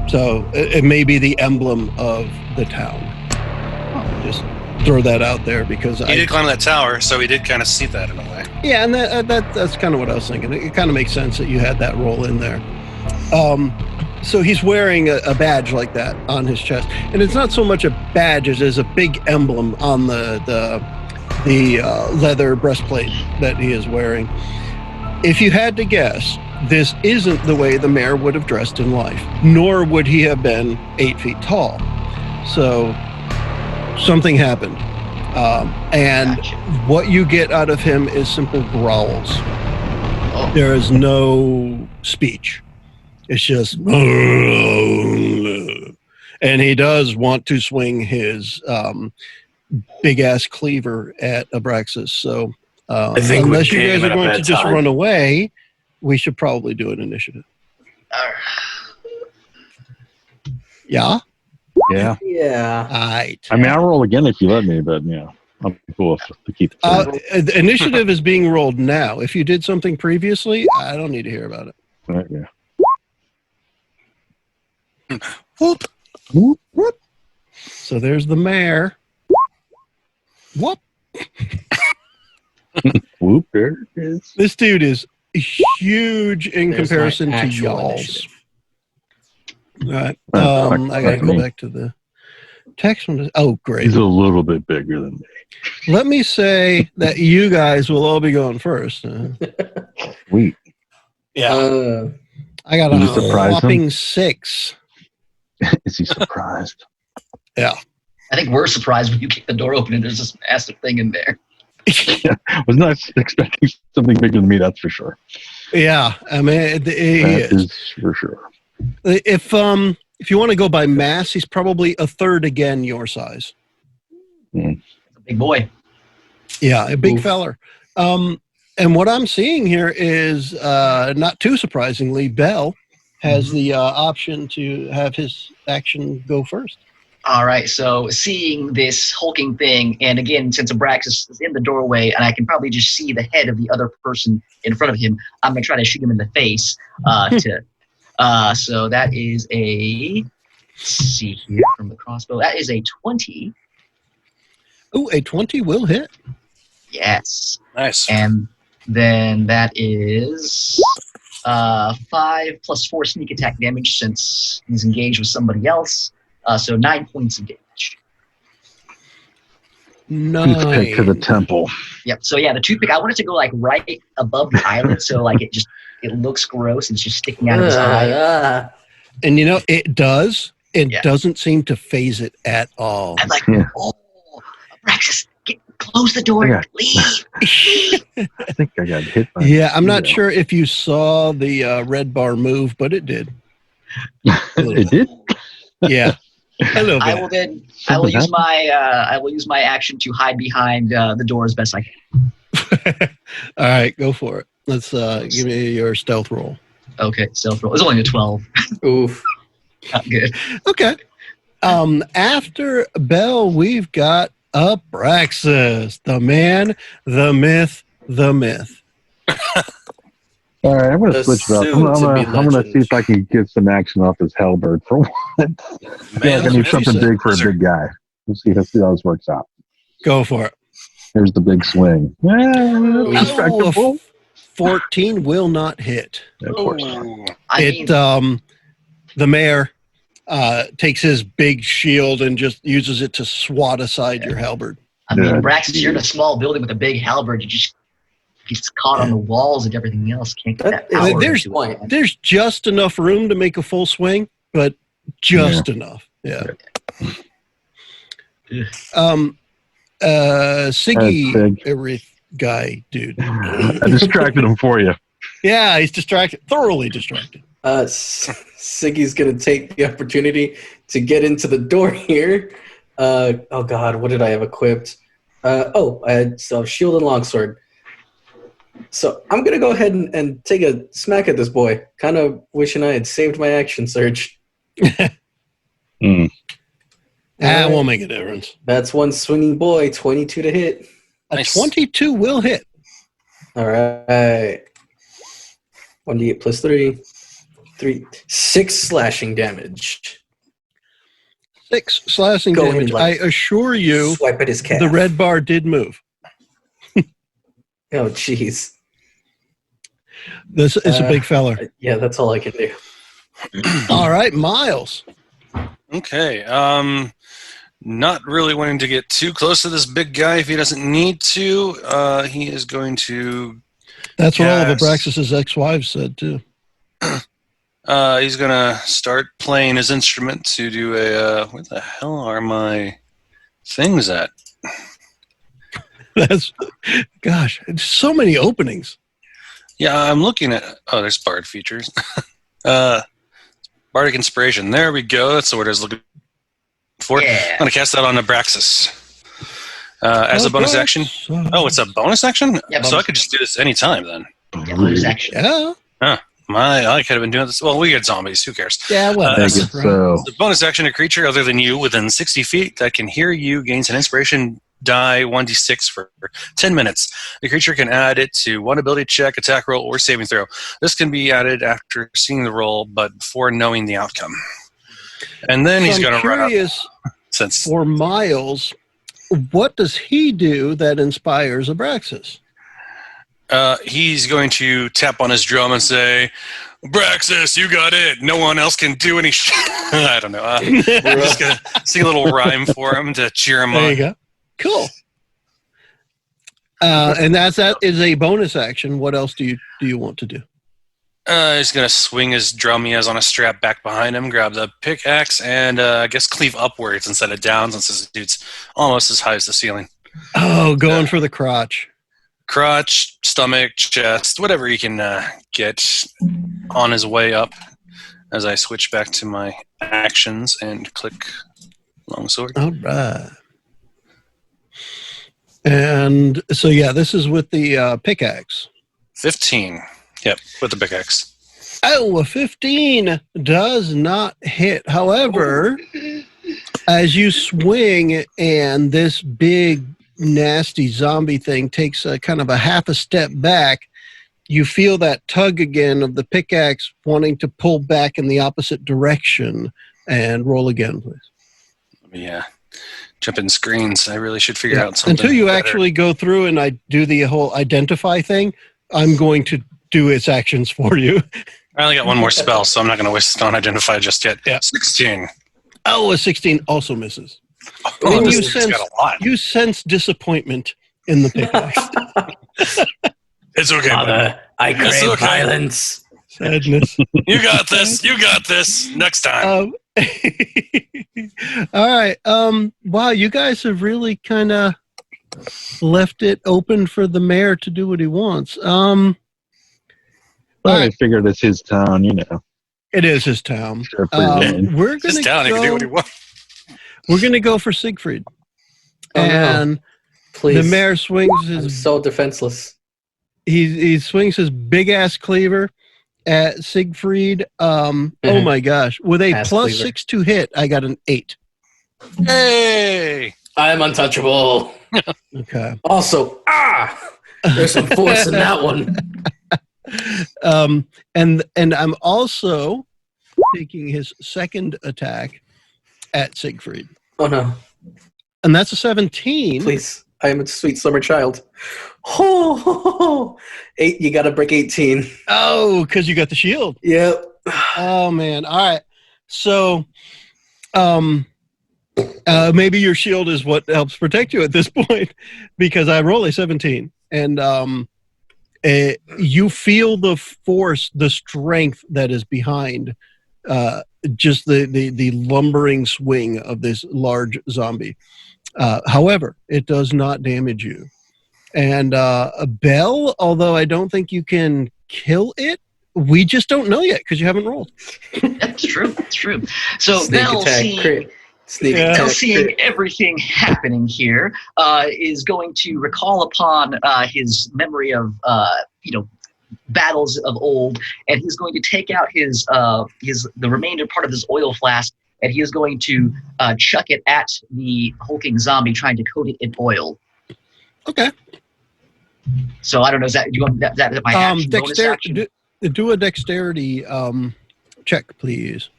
So it may be the emblem of the town. Just throw that out there because He did climb that tower, so he did kind of see that in a way. yeah, and that's kind of what I was thinking. It kind of makes sense that you had that roll in there. So he's wearing a badge like that on his chest, and it's not so much a badge as it is a big emblem on the leather breastplate that he is wearing. If you had to guess, this isn't the way the mayor would have dressed in life, nor would he have been 8 feet tall. So something happened. And Gotcha. what you get out of him is simple growls. Oh. There is no speech. It's just, and he does want to swing his big ass cleaver at Abraxas. So I think we unless you came guys are at a going bad to just time. run away, we should probably do an initiative. All right. Yeah. Yeah. Yeah. All right. I mean, I'll roll again if you let me, but yeah, I'm cool to keep it. The initiative is being rolled now. If you did something previously, I don't need to hear about it. Right, yeah. Whoop. Whoop, whoop. So there's the mayor. Whoop. Whoop, there it is. This dude is huge in There's comparison my to actual y'all's. initiative. All right. Oh, I gotta fuck go me. back to the text one. Oh, great. He's a little bit bigger than me. Let me say that you guys will all be going first. Sweet. Yeah. I got Can a you surprise him? whopping 6. Is he surprised? Yeah. I think we're surprised when you kick the door open and there's this massive thing in there. Yeah, was not expecting something bigger than me, that's for sure. Yeah. I mean, he That is. is for sure. If you want to go by mass, he's probably a third again your size. It's a big boy. Yeah, a big Oof. feller. And what I'm seeing here is, not too surprisingly, Bell has the option to have his action go first. All right, so seeing this hulking thing, and again, since Abraxas is in the doorway, and I can probably just see the head of the other person in front of him, I'm going to try to shoot him in the face. So that is a, let's see here from the crossbow, that is a 20. Ooh, a 20 will hit. Yes. Nice. And then that is 5 plus 4 sneak attack damage since he's engaged with somebody else. So 9 points of damage. Toothpick to the temple. Yep. So yeah, the toothpick, I want it to go like right above the eyelid, so like it looks gross. It's just sticking out of his eye. And you know, it does. It Yeah. doesn't seem to phase it at all. I'm like, Yeah. oh, Abraxas, close the door, Yeah. leave. I think I got hit by Yeah, I'm not sure if you saw the red bar move, but it did. It did? Yeah. A little I bit. will then. I will use my. I will use my action to hide behind the door as best I can. All right, go for it. Let's give me your stealth roll. Okay, stealth roll. It's only a 12. Oof. Not good. Okay. After Bell, we've got Abraxas, the man, the myth, the myth. All right, I'm going to The switch it up. soon-to-be I'm going to see if I can get some action off this halberd for once. I feel like I need something big for a big guy. Let's see how this works out. Go for it. Here's the big swing. Oh, Respectable. 14 will not hit. Of course not. Ooh. The mayor takes his big shield and just uses it to swat aside your halberd. I mean, Yeah. Braxton, you're in a small building with a big halberd. You just gets caught on the walls and everything else. Can't get that That power. is- there's- into it, man. There's just enough room to make a full swing, but just enough. Yeah. Siggy, That's big. every guy, dude. I distracted him for you. Yeah, he's distracted, thoroughly distracted. Siggy's gonna take the opportunity to get into the door here. Oh God, what did I have equipped? I had shield and longsword. So I'm gonna go ahead and take a smack at this boy. Kind of wishing I had saved my action surge. That won't make a difference. That's one swinging boy. 22 to hit. Nice. A 22 will hit. All right. 1d8 plus 3. 6 slashing damage. 6 slashing Going damage. like- I assure you, Swipe at his calf. the red bar did move. Oh, jeez. This is a big feller. Yeah, that's all I can do. All right, Miles. Okay. Not really wanting to get too close to this big guy if he doesn't need to. He is going to. That's what all of Yes. Abraxas' ex-wives said, too. He's gonna start playing his instrument to do a. Where the hell are my things at? That's, gosh, it's so many openings. Yeah, I'm looking at. Oh, there's Bard features. Bardic Inspiration. There we go. That's what I was looking for. Yeah. I'm gonna cast that on Abraxas as a bonus action. Oh, it's a bonus action. Yeah, So I bonus. could just do this anytime then. Yeah, bonus action. Yeah. I could have been doing this. Well, we had zombies. Who cares? Yeah, well, Take it so. The bonus action, a creature other than you within 60 feet that can hear you gains an inspiration die 1d6 for 10 minutes. The creature can add it to one ability check, attack roll, or saving throw. This can be added after seeing the roll, but before knowing the outcome. And then he's So going I'm to run up. curious Since for Miles, what does he do that inspires Abraxas? he's going to tap on his drum and say, Braxis, you got it. No one else can do any shit. I don't know. I'm just going to sing a little rhyme for him to cheer him There you on. go. Cool. And that is a bonus action. What else do you want to do? He's going to swing his drum he has on a strap back behind him, grab the pickaxe, and I guess cleave upwards instead of down since this dude's almost as high as the ceiling. Oh, going for the crotch. Crotch, stomach, chest, whatever he can get on his way up as I switch back to my actions and click longsword. All right. And so, yeah, this is with the pickaxe. 15. Yep, with the pickaxe. Oh, a 15 does not hit. However, as you swing and this big, nasty zombie thing takes a kind of a half a step back, you feel that tug again of the pickaxe wanting to pull back in the opposite direction. And roll again, please. Yeah. Jump in screens. I really should figure out something. Until you better. actually go through and I do the whole identify thing, I'm going to do its actions for you. I only got one more spell, so I'm not going to waste on identify just yet. Yeah. 16. Oh, a 16 also misses. Oh, And this you dude's got a lot. you sense disappointment in the pickaxe. It's okay, buddy. Father, I crave It's okay. violence. Sadness. You got this. You got this. Next time. All right. Wow, you guys have really kind of left it open for the mayor to do what he wants. I figured it's his town, you know. It is his town. Sure, pretty good. We're Just gonna down. He can do what he go. wants. We're gonna go for Siegfried, Oh, no. and Please. the mayor swings I'm his. so defenseless. He swings his big ass cleaver at Siegfried. Oh my gosh! With a Ass plus cleaver. 6 to hit, I got an 8. Hey! I'm untouchable. Okay. Also, there's some force in that one. And I'm also taking his second attack at Siegfried, Oh no. and that's a 17. Please. I am a sweet summer child. Oh, 8, you gotta break 18. Oh, because you got the shield. Yep. Oh man! All right. So, maybe your shield is what helps protect you at this point, because I roll a 17, and you feel the force, the strength that is behind just the lumbering swing of this large zombie. However, it does not damage you. And a bell, although I don't think you can kill it, we just don't know yet because you haven't rolled. That's true. That's true. So Sneak Bell attack, seeing, crit. Sneak Yeah. Bell attack, seeing crit. everything happening here is going to recall upon his memory of battles of old, and he's going to take out the remainder part of his oil flask, and he is going to chuck it at the hulking zombie, trying to coat it in oil. Okay. So I don't know. Is that my action, bonus action? Do a dexterity check, please.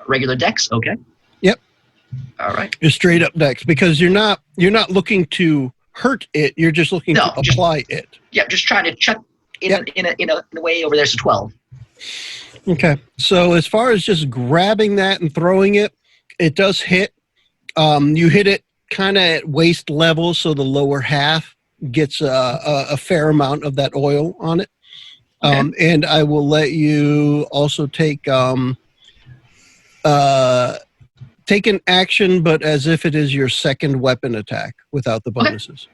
Regular dex? Okay. Yep. All right. Just straight up dex, because you're not looking to hurt it. You're just looking to apply it. Yeah, just trying to chuck in a way over there. So 12. Okay. So as far as just grabbing that and throwing it, it does hit. You hit it kind of at waist level, so the lower half gets a fair amount of that oil on it. Okay. And I will let you also take an action, but as if it is your second weapon attack without the bonuses.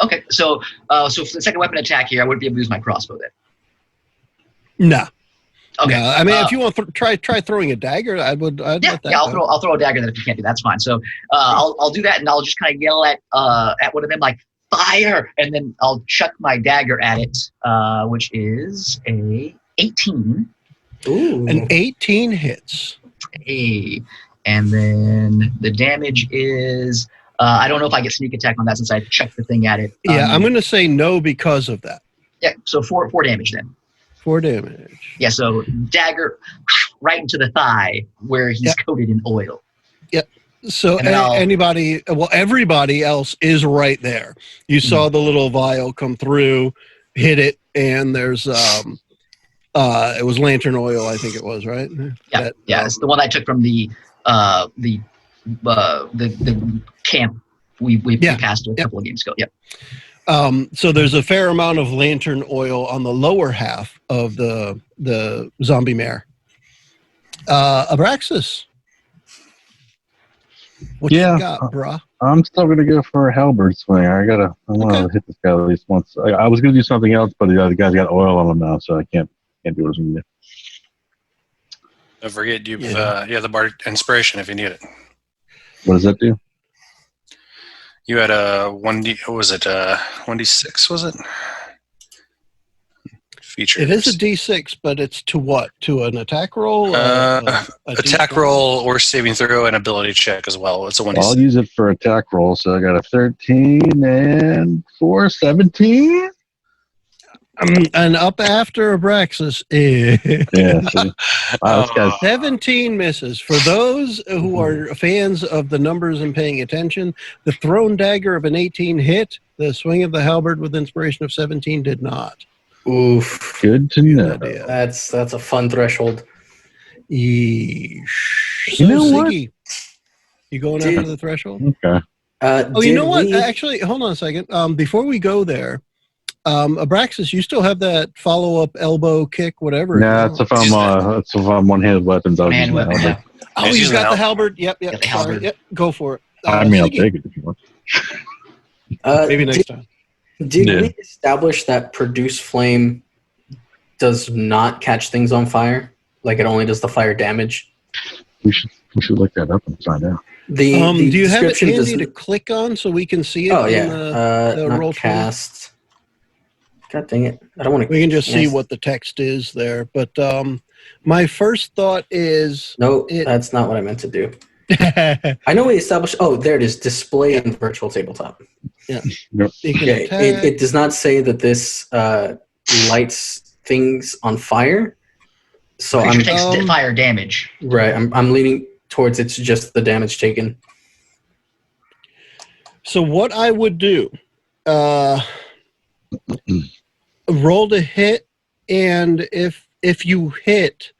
Okay. So for the second weapon attack here, I wouldn't be able to use my crossbow then. No. Okay. No. I mean, if you want to try throwing a dagger, I'd let that I'll go. throw a dagger then if you can't do that. That's fine. So I'll do that, and I'll just kind of yell at one of them like fire, and then I'll chuck my dagger at it, which is a 18. Ooh. An 18 hits. And then the damage is I don't know if I get sneak attack on that since I chucked the thing at it. Yeah, I'm going to say no because of that. Yeah, so four damage then. 4 damage. Yeah, so dagger right into the thigh where he's coated in oil. So And then everybody else is right there. You saw the little vial come through, hit it, and there's it was lantern oil, I think it was, right? Yeah, it's the one I took from the camp we passed a couple of games ago. Yep. So there's a fair amount of lantern oil on the lower half of the the zombie mare. Abraxas, what you got, brah? I'm still gonna go for a halberd swing. I want to hit this guy at least once. I was gonna do something else, but the other guy's got oil on him now, so I can't do what I was gonna do. Don't forget you have the bar inspiration if you need it. What does that do? You had a 1D. What was it? 1D6 was it? Features. It is a D6, but it's to what? To an attack roll? Attack roll or saving throw and ability check as well. It's a 1D6. I'll use it for attack roll. So I got a 13 and 4, 17. And up after Abraxas. Yeah. 17 misses. For those who are fans of the numbers and paying attention, the thrown dagger of an 18 hit. The swing of the halberd with inspiration of 17 did not. Oof. Good to know. That's a fun threshold. Yeesh. So, You know what? Ziggy, you going after the threshold? Okay. You know what? Actually, hold on a second. Before we go there, Abraxas, you still have that follow-up elbow kick, whatever. Yeah, it's if I'm one-handed weapons. I'll use my weapon, halberd. Oh, you got the halberd. Yep. Got the Sorry. halberd. Yep. Go for it. I'll Ziggy, take it if you want. maybe next time. Did we establish that produce flame does not catch things on fire? Like it only does the fire damage? We should look that up and find out. Do you have it description handy to click on so we can see it? Oh in yeah, the not roll cast. God dang it! I don't want to. We can just see what the text is there. But my first thought is no, that's not what I meant to do. I know we established. Oh, there it is. Display on virtual tabletop. Yeah. Yep. It does not say that this lights things on fire. So Creature takes fire damage. Right. I'm leaning towards it's just the damage taken. So what I would do, roll to hit, and if you hit,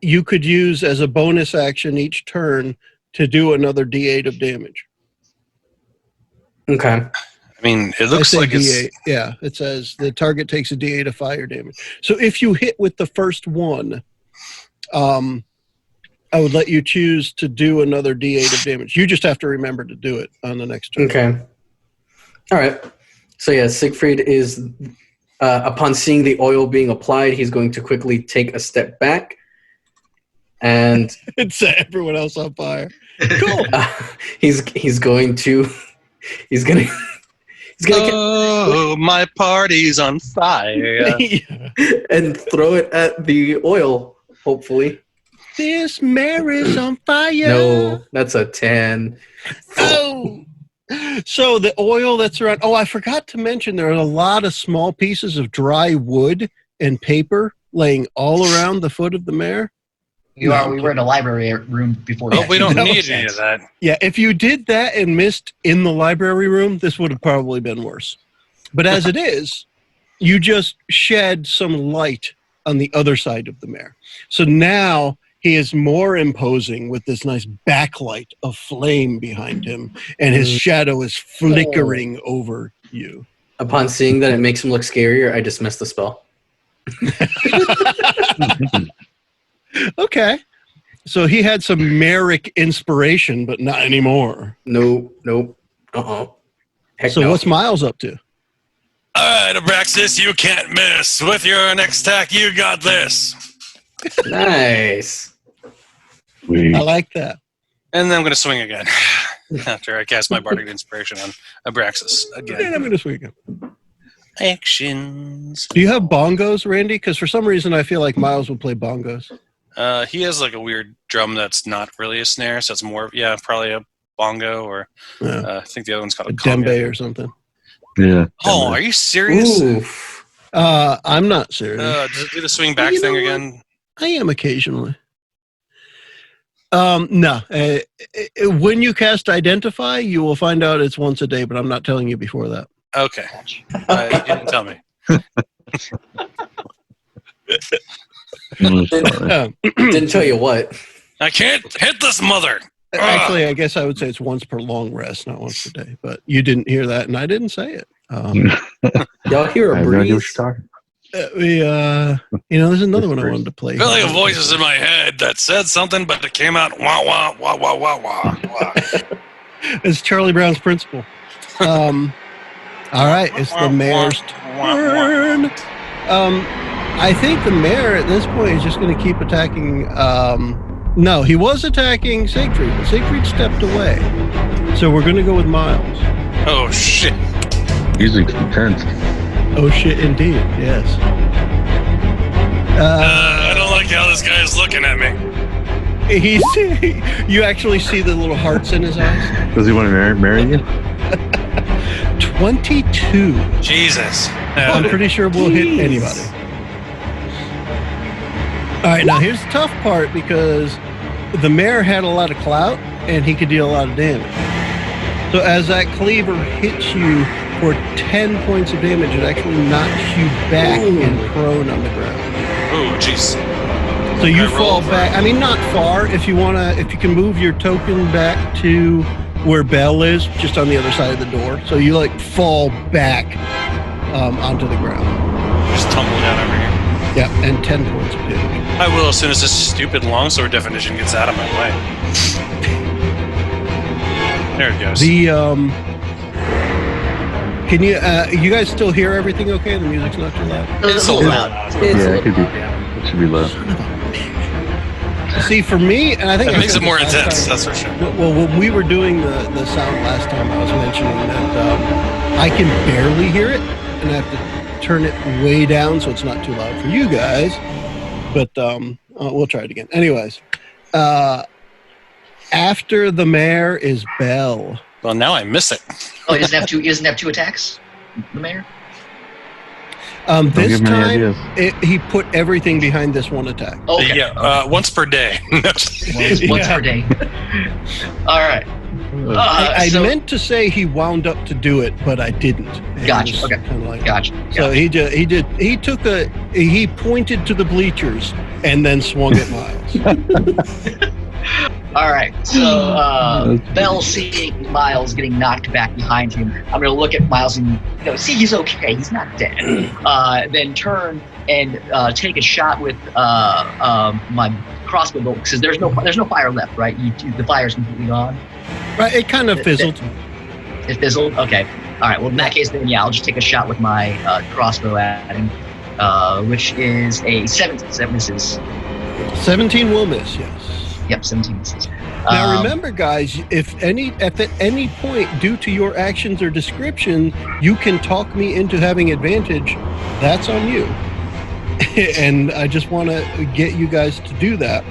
you could use as a bonus action each turn to do another D8 of damage. Okay. I mean, it looks like D8. Yeah, it says the target takes a D8 of fire damage. So if you hit with the first one, I would let you choose to do another D8 of damage. You just have to remember to do it on the next turn. Okay. All right. So yeah, Siegfried is, upon seeing the oil being applied, he's going to quickly take a step back. And it set everyone else on fire. Cool. He's going to oh, my party's on fire. And throw it at the oil, hopefully. This mare is on fire. No, that's a 10. Oh. So the oil that's around. Oh, I forgot to mention there are a lot of small pieces of dry wood and paper laying all around the foot of the mare. We were in a library room before. Oh, we don't need any of that. Yeah, if you did that and missed in the library room, this would have probably been worse. But as it is, you just shed some light on the other side of the mare. So now he is more imposing with this nice backlight of flame behind him, and his shadow is flickering over you. Upon seeing that it makes him look scarier, I dismiss the spell. Okay. So he had some Merrick inspiration, but not anymore. Nope. So what's Miles up to? All right, Abraxas, you can't miss. With your next attack, you got this. Nice. I like that. And then I'm going to swing again after I cast my Bardic Inspiration on Abraxas again. And I'm going to swing again. Actions. Do you have bongos, Randy? Because for some reason I feel like Miles would play bongos. He has like a weird drum that's not really a snare, so it's more, probably a bongo, or I think the other one's called a djembe or something. Yeah. Oh, are you serious? Oof. I'm not serious. Does it do the swing back thing again? I am occasionally. No. When you cast Identify, you will find out it's once a day, but I'm not telling you before that. Okay. You didn't tell me. Didn't tell you what. I can't hit this mother. Actually, I guess I would say it's once per long rest, not once a day. But you didn't hear that, and I didn't say it. Y'all hear a breeze? There's another one I wanted to play. I feel like a voices in my head that said something, but it came out wah wah wah wah wah wah wah. It's Charlie Brown's Principle. All right, it's the mayor's turn. I think the mayor at this point is just going to keep attacking. No, he was attacking Siegfried, but Siegfried stepped away. So we're going to go with Miles. Oh shit! Music's intense. Oh shit, indeed. Yes. I don't like how this guy is looking at me. You actually see the little hearts in his eyes. Does he want to marry you? 22. Jesus. I'm pretty sure we'll hit anybody. All right, now here's the tough part because the mayor had a lot of clout and he could deal a lot of damage. So as that cleaver hits you for 10 points of damage, it actually knocks you back and prone on the ground. Oh, jeez. So you fall back. I mean, not far. If you can move your token back to where Belle is, just on the other side of the door. So you fall back onto the ground. Just tumble down over here. Yeah, and 10 points of damage. I will as soon as this stupid longsword definition gets out of my way. There it goes. Can you guys still hear everything okay? The music's not too loud? It's a little loud. It could be. It should be low. See, for me, and I think it makes it more intense, that's for sure. Well, when we were doing the sound last time, I was mentioning that I can barely hear it, and I have to turn it way down so it's not too loud for you guys. But we'll try it again. Anyways, after the mayor is Belle. Well, now I miss it. Oh, he doesn't have two attacks, the mayor? This time, he put everything behind this one attack. Okay. Yeah, once per day. Once per day. All right. I meant to say he wound up to do it, but I didn't. Gotcha. Okay. Gotcha. So he pointed to the bleachers and then swung at Miles. All right. So Belle, seeing Miles getting knocked back behind him, I'm going to look at Miles and see he's okay. He's not dead. Then turn and take a shot with my crossbow bolt because there's no fire left, right? The fire's completely gone. Right. It kind of fizzled. It fizzled. Okay. All right. Well, in that case, then I'll just take a shot with my crossbow at him, which is a 17. That misses. 17 will miss. Yes. Yep, 17 misses. Now remember, guys, if at any point, due to your actions or description, you can talk me into having advantage, that's on you. And I just want to get you guys to do that.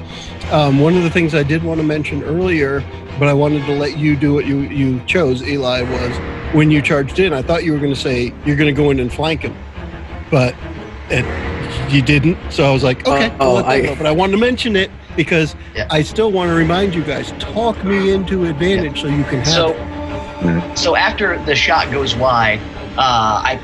One of the things I did want to mention earlier, but I wanted to let you do what you chose, Eli, was when you charged in, I thought you were going to say you're going to go in and flank him. But you didn't, so I was like, okay, but I wanted to mention it because I still want to remind you guys, talk me into advantage so you can have it. So after the shot goes wide, I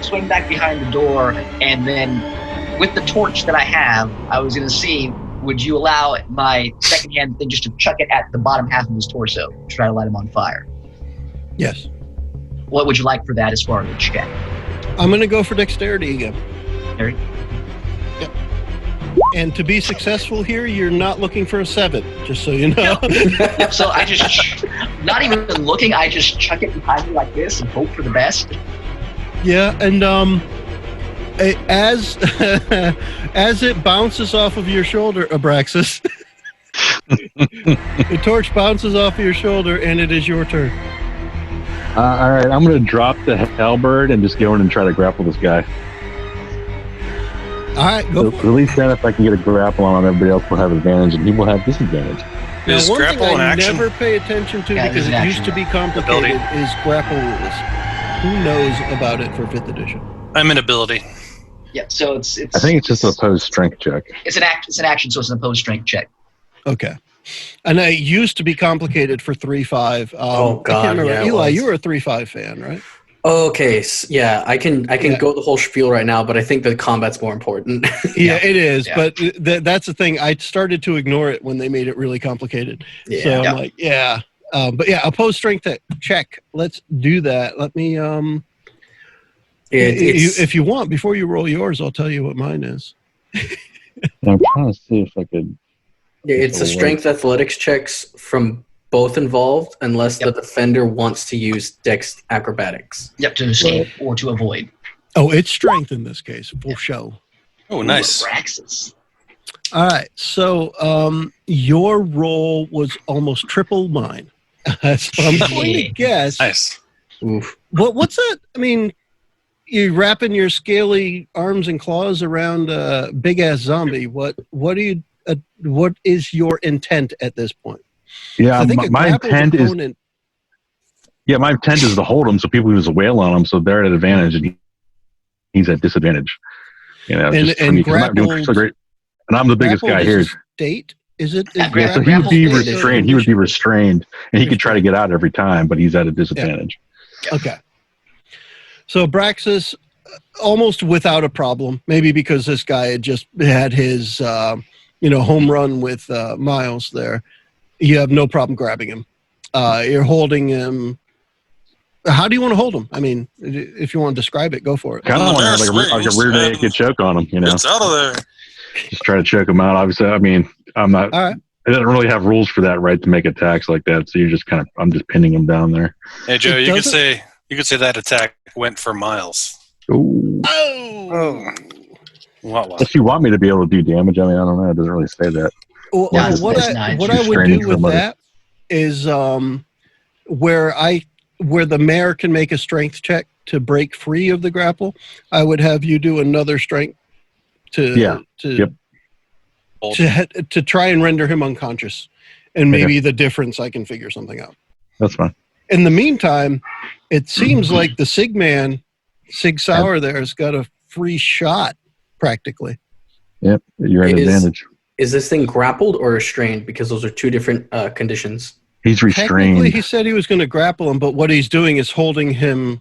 swing back behind the door, and then with the torch that I have, I was going to see, would you allow my second hand thing just to chuck it at the bottom half of his torso to try to light him on fire? Yes. What would you like for that as far as the check? I'm going to go for dexterity again. Harry? Yep. And to be successful here, you're not looking for a 7, just so you know. No. So I just, not even looking, I just chuck it behind me like this and hope for the best. Yeah, and as it bounces off of your shoulder, Abraxas, the torch bounces off of your shoulder, and it is your turn. All right, I'm going to drop the halberd and just go in and try to grapple this guy. All right, go. So, at least then, if I can get a grapple on him, everybody else will have advantage, and he will have disadvantage. Now, Is one grapple thing an I action? never pay attention to because it used to be complicated is grapple rules. Who knows about it for 5th edition? I'm an ability. Yeah, so it's. I think it's just an opposed strength check. It's an action, so it's an opposed strength check. Okay. And it used to be complicated for 3-5. Oh God! I can't remember. Yeah, Eli, you were a 3-5 fan, right? Okay, yeah, I can go the whole spiel right now, but I think the combat's more important. Yeah, it is. Yeah. But that's the thing. I started to ignore it when they made it really complicated. Yeah. So I'm like, yeah. But yeah, opposed strength check. Let's do that. Let me If you want, before you roll yours, I'll tell you what mine is. I'm trying to see if I could. It's a strength athletics checks from both involved, unless the defender wants to use dex acrobatics. Yep, to escape or to avoid. Oh, it's strength in this case, for show. Oh, nice. Praxis. All right, so your roll was almost triple mine. So I'm going to guess. Nice. Oof. What's that? I mean, you're wrapping your scaly arms and claws around a big ass zombie. What is your intent at this point? Yeah, I think my intent is. Yeah, my intent is to hold him so people use a whale on him, so they're at advantage and he's at disadvantage. You know, and grappled, so great. And I'm the biggest guy here. State is it? Yeah, so he would be restrained. He would be restrained, and he could try to get out every time, but he's at a disadvantage. Yeah. Okay. So Braxis, almost without a problem, maybe because this guy had just had his, home run with Miles there. You have no problem grabbing him. You're holding him. How do you want to hold him? I mean, if you want to describe it, go for it. Kind of want to have like a rear naked choke on him, you know. It's out of there. Just try to choke him out. Obviously, I mean, I'm not. All right. It doesn't really have rules for that, right? To make attacks like that, so you're just I'm just pinning him down there. Hey Joe, you could say that attack went for Miles. Ooh. Oh. What? If you want me to be able to do damage, I mean, I don't know. It doesn't really say that. Well, what I would do with that is where the mayor can make a strength check to break free of the grapple, I would have you do another strength to try and render him unconscious, and maybe the difference I can figure something out. That's fine. In the meantime, it seems like the Sig Sauer there has got a free shot practically. Yep, you're at advantage. Is this thing grappled or restrained? Because those are two different conditions. He's restrained. Technically, he said he was going to grapple him, but what he's doing is holding him.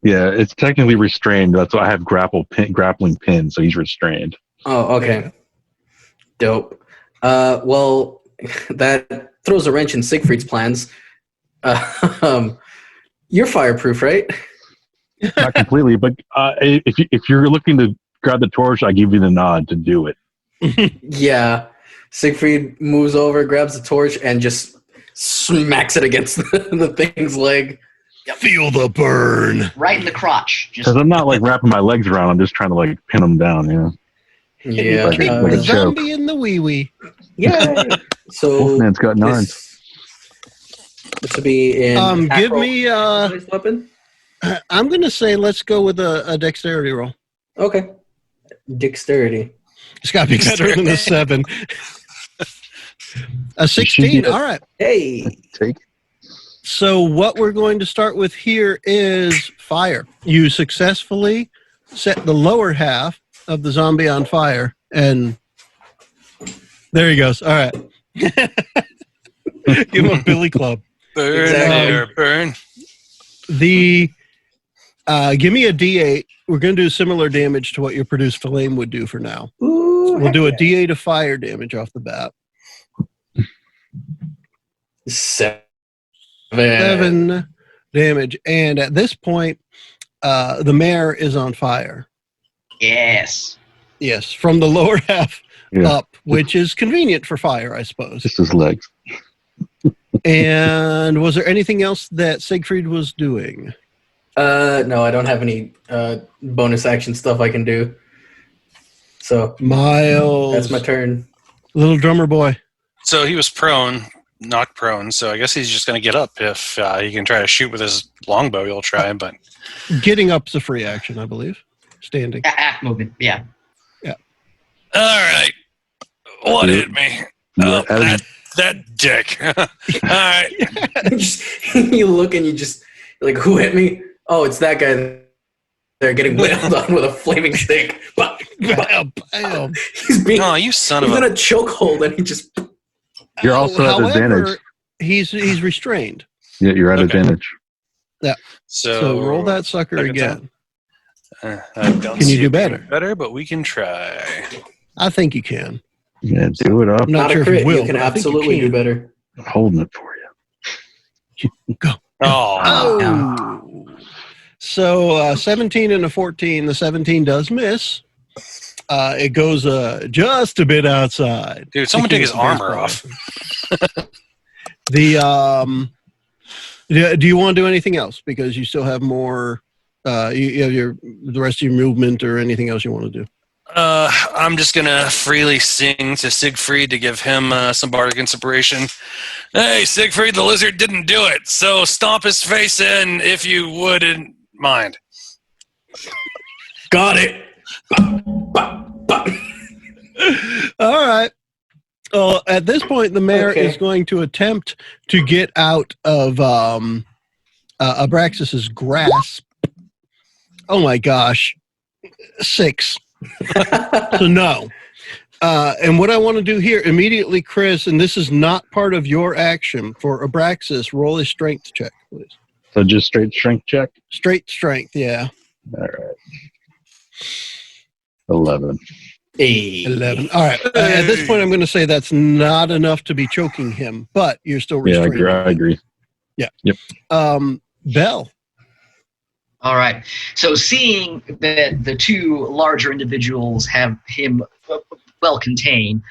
Yeah, it's technically restrained. That's why I have grappling pin, so he's restrained. Oh, okay. Dope. Well, that throws a wrench in Siegfried's plans. You're fireproof, right? Not completely, but if you're looking to grab the torch, I give you the nod to do it. Yeah. Siegfried moves over, grabs the torch, and just smacks it against the thing's leg. Yep. Feel the burn. Right in the crotch. Because I'm not like wrapping my legs around. I'm just trying to like pin them down, you know? Yeah. Like a zombie in the wee-wee. Yeah. So Wolfman's got nards. This would be in give me weapon. I'm going to say let's go with a dexterity roll. Okay. Dexterity. It's got to be better than a 7. A 16. All right. Hey. Take it. So what we're going to start with here is fire. You successfully set the lower half of the zombie on fire, and there he goes. All right. Give him a billy club. Burn, there, burn. Give me a D8. We're going to do similar damage to what your produced flame would do for now. Ooh, we'll do a D8 of fire damage off the bat. 7 damage. And at this point, the mayor is on fire. Yes. Yes, from the lower half up, which is convenient for fire, I suppose. Just his legs. And was there anything else that Siegfried was doing? No, I don't have any bonus action stuff I can do. So Miles. That's my turn. Little drummer boy. So he was prone, knocked prone, so I guess he's just going to get up. If he can try to shoot with his longbow, he'll try, but... Getting up's a free action, I believe. Standing. Act movement, yeah. Yeah. All right. What hit me? Oh, that dick. All right. You look and you're like, who hit me? Oh, it's that guy. They're getting wailed on with a flaming stick. Bam. He's being, oh, you son he's of in a chokehold, and he just... You're also at advantage. He's restrained. Yeah, you're at advantage. Yeah. So roll that sucker again. I don't can you do better? Better, but we can try. I think you can. Yeah, do it up. I'm not sure a crit. if you will. You can absolutely do better. I'm holding it for you. Go. Oh. So 17 and a 14. The 17 does miss. It goes just a bit outside. Dude, someone take his armor off. Do you want to do anything else? Because you still have more. You have the rest of your movement or anything else you want to do. I'm just gonna freely sing to Siegfried to give him some bardic inspiration. Hey, Siegfried, the lizard didn't do it, so stomp his face in if you wouldn't mind. Got it. All right. Well, at this point, the mayor is going to attempt to get out of Abraxas's grasp. Oh my gosh, 6. So no. And what I want to do here immediately, Chris, and this is not part of your action for Abraxas, roll a strength check, please. So just straight strength check? Straight strength, yeah. All right. 11. 11. All right. At this point, I'm going to say that's not enough to be choking him, but you're still restraining. Yeah, I agree. Yeah. Yep. Bell. All right. So seeing that the two larger individuals have him well contained,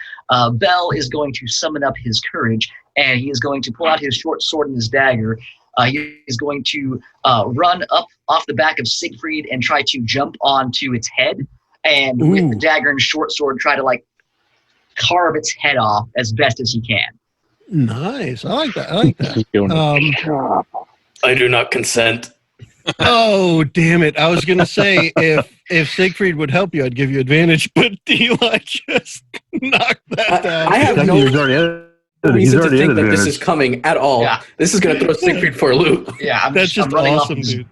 Bell is going to summon up his courage, and he is going to pull out his short sword and his dagger. He is going to run up off the back of Siegfried and try to jump onto its head, and with the dagger and short sword try to carve its head off as best as he can. Nice. I like that. I do not consent. Oh, damn it. I was going to say, if Siegfried would help you, I'd give you advantage, but Eli just knocked that down. I have no reason to think that this is coming at all. Yeah. This is going to throw Siegfried for a loop. Yeah, that's just awesome, dude.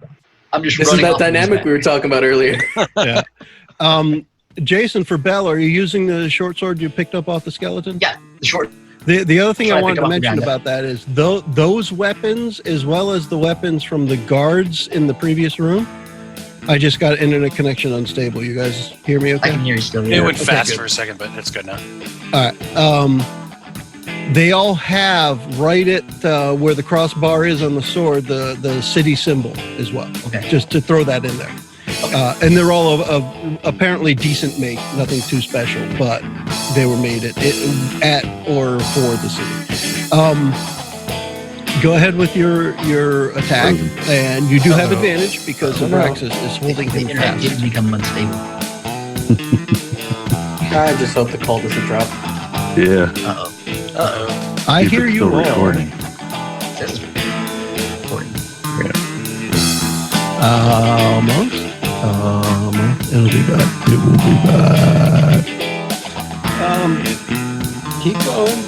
This is that dynamic we were talking about earlier. Yeah. Jason, for Bell, are you using the short sword you picked up off the skeleton? Yeah, the short. The other thing I wanted to mention about that is those weapons, as well as the weapons from the guards in the previous room. I just got internet connection unstable. You guys hear me okay? I can hear you still. It went fast for a second, but it's good now. All right. They all have right at where the crossbar is on the sword, the city symbol as well. Okay. Just to throw that in there. Okay. And they're all of apparently decent make, nothing too special, but they were made at or for the city. Go ahead with your attack, and you do have advantage because Abraxas is holding him fast. The internet did become unstable. I just hope the call doesn't drop. Yeah. Uh-oh. I hear you all. Recording. It says it's recording. Almost. It'll be back. It will be back. Keep going.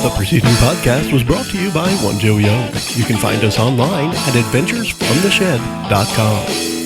The preceding podcast was brought to you by onejoeyoung. You can find us online at adventuresfromtheshed.com.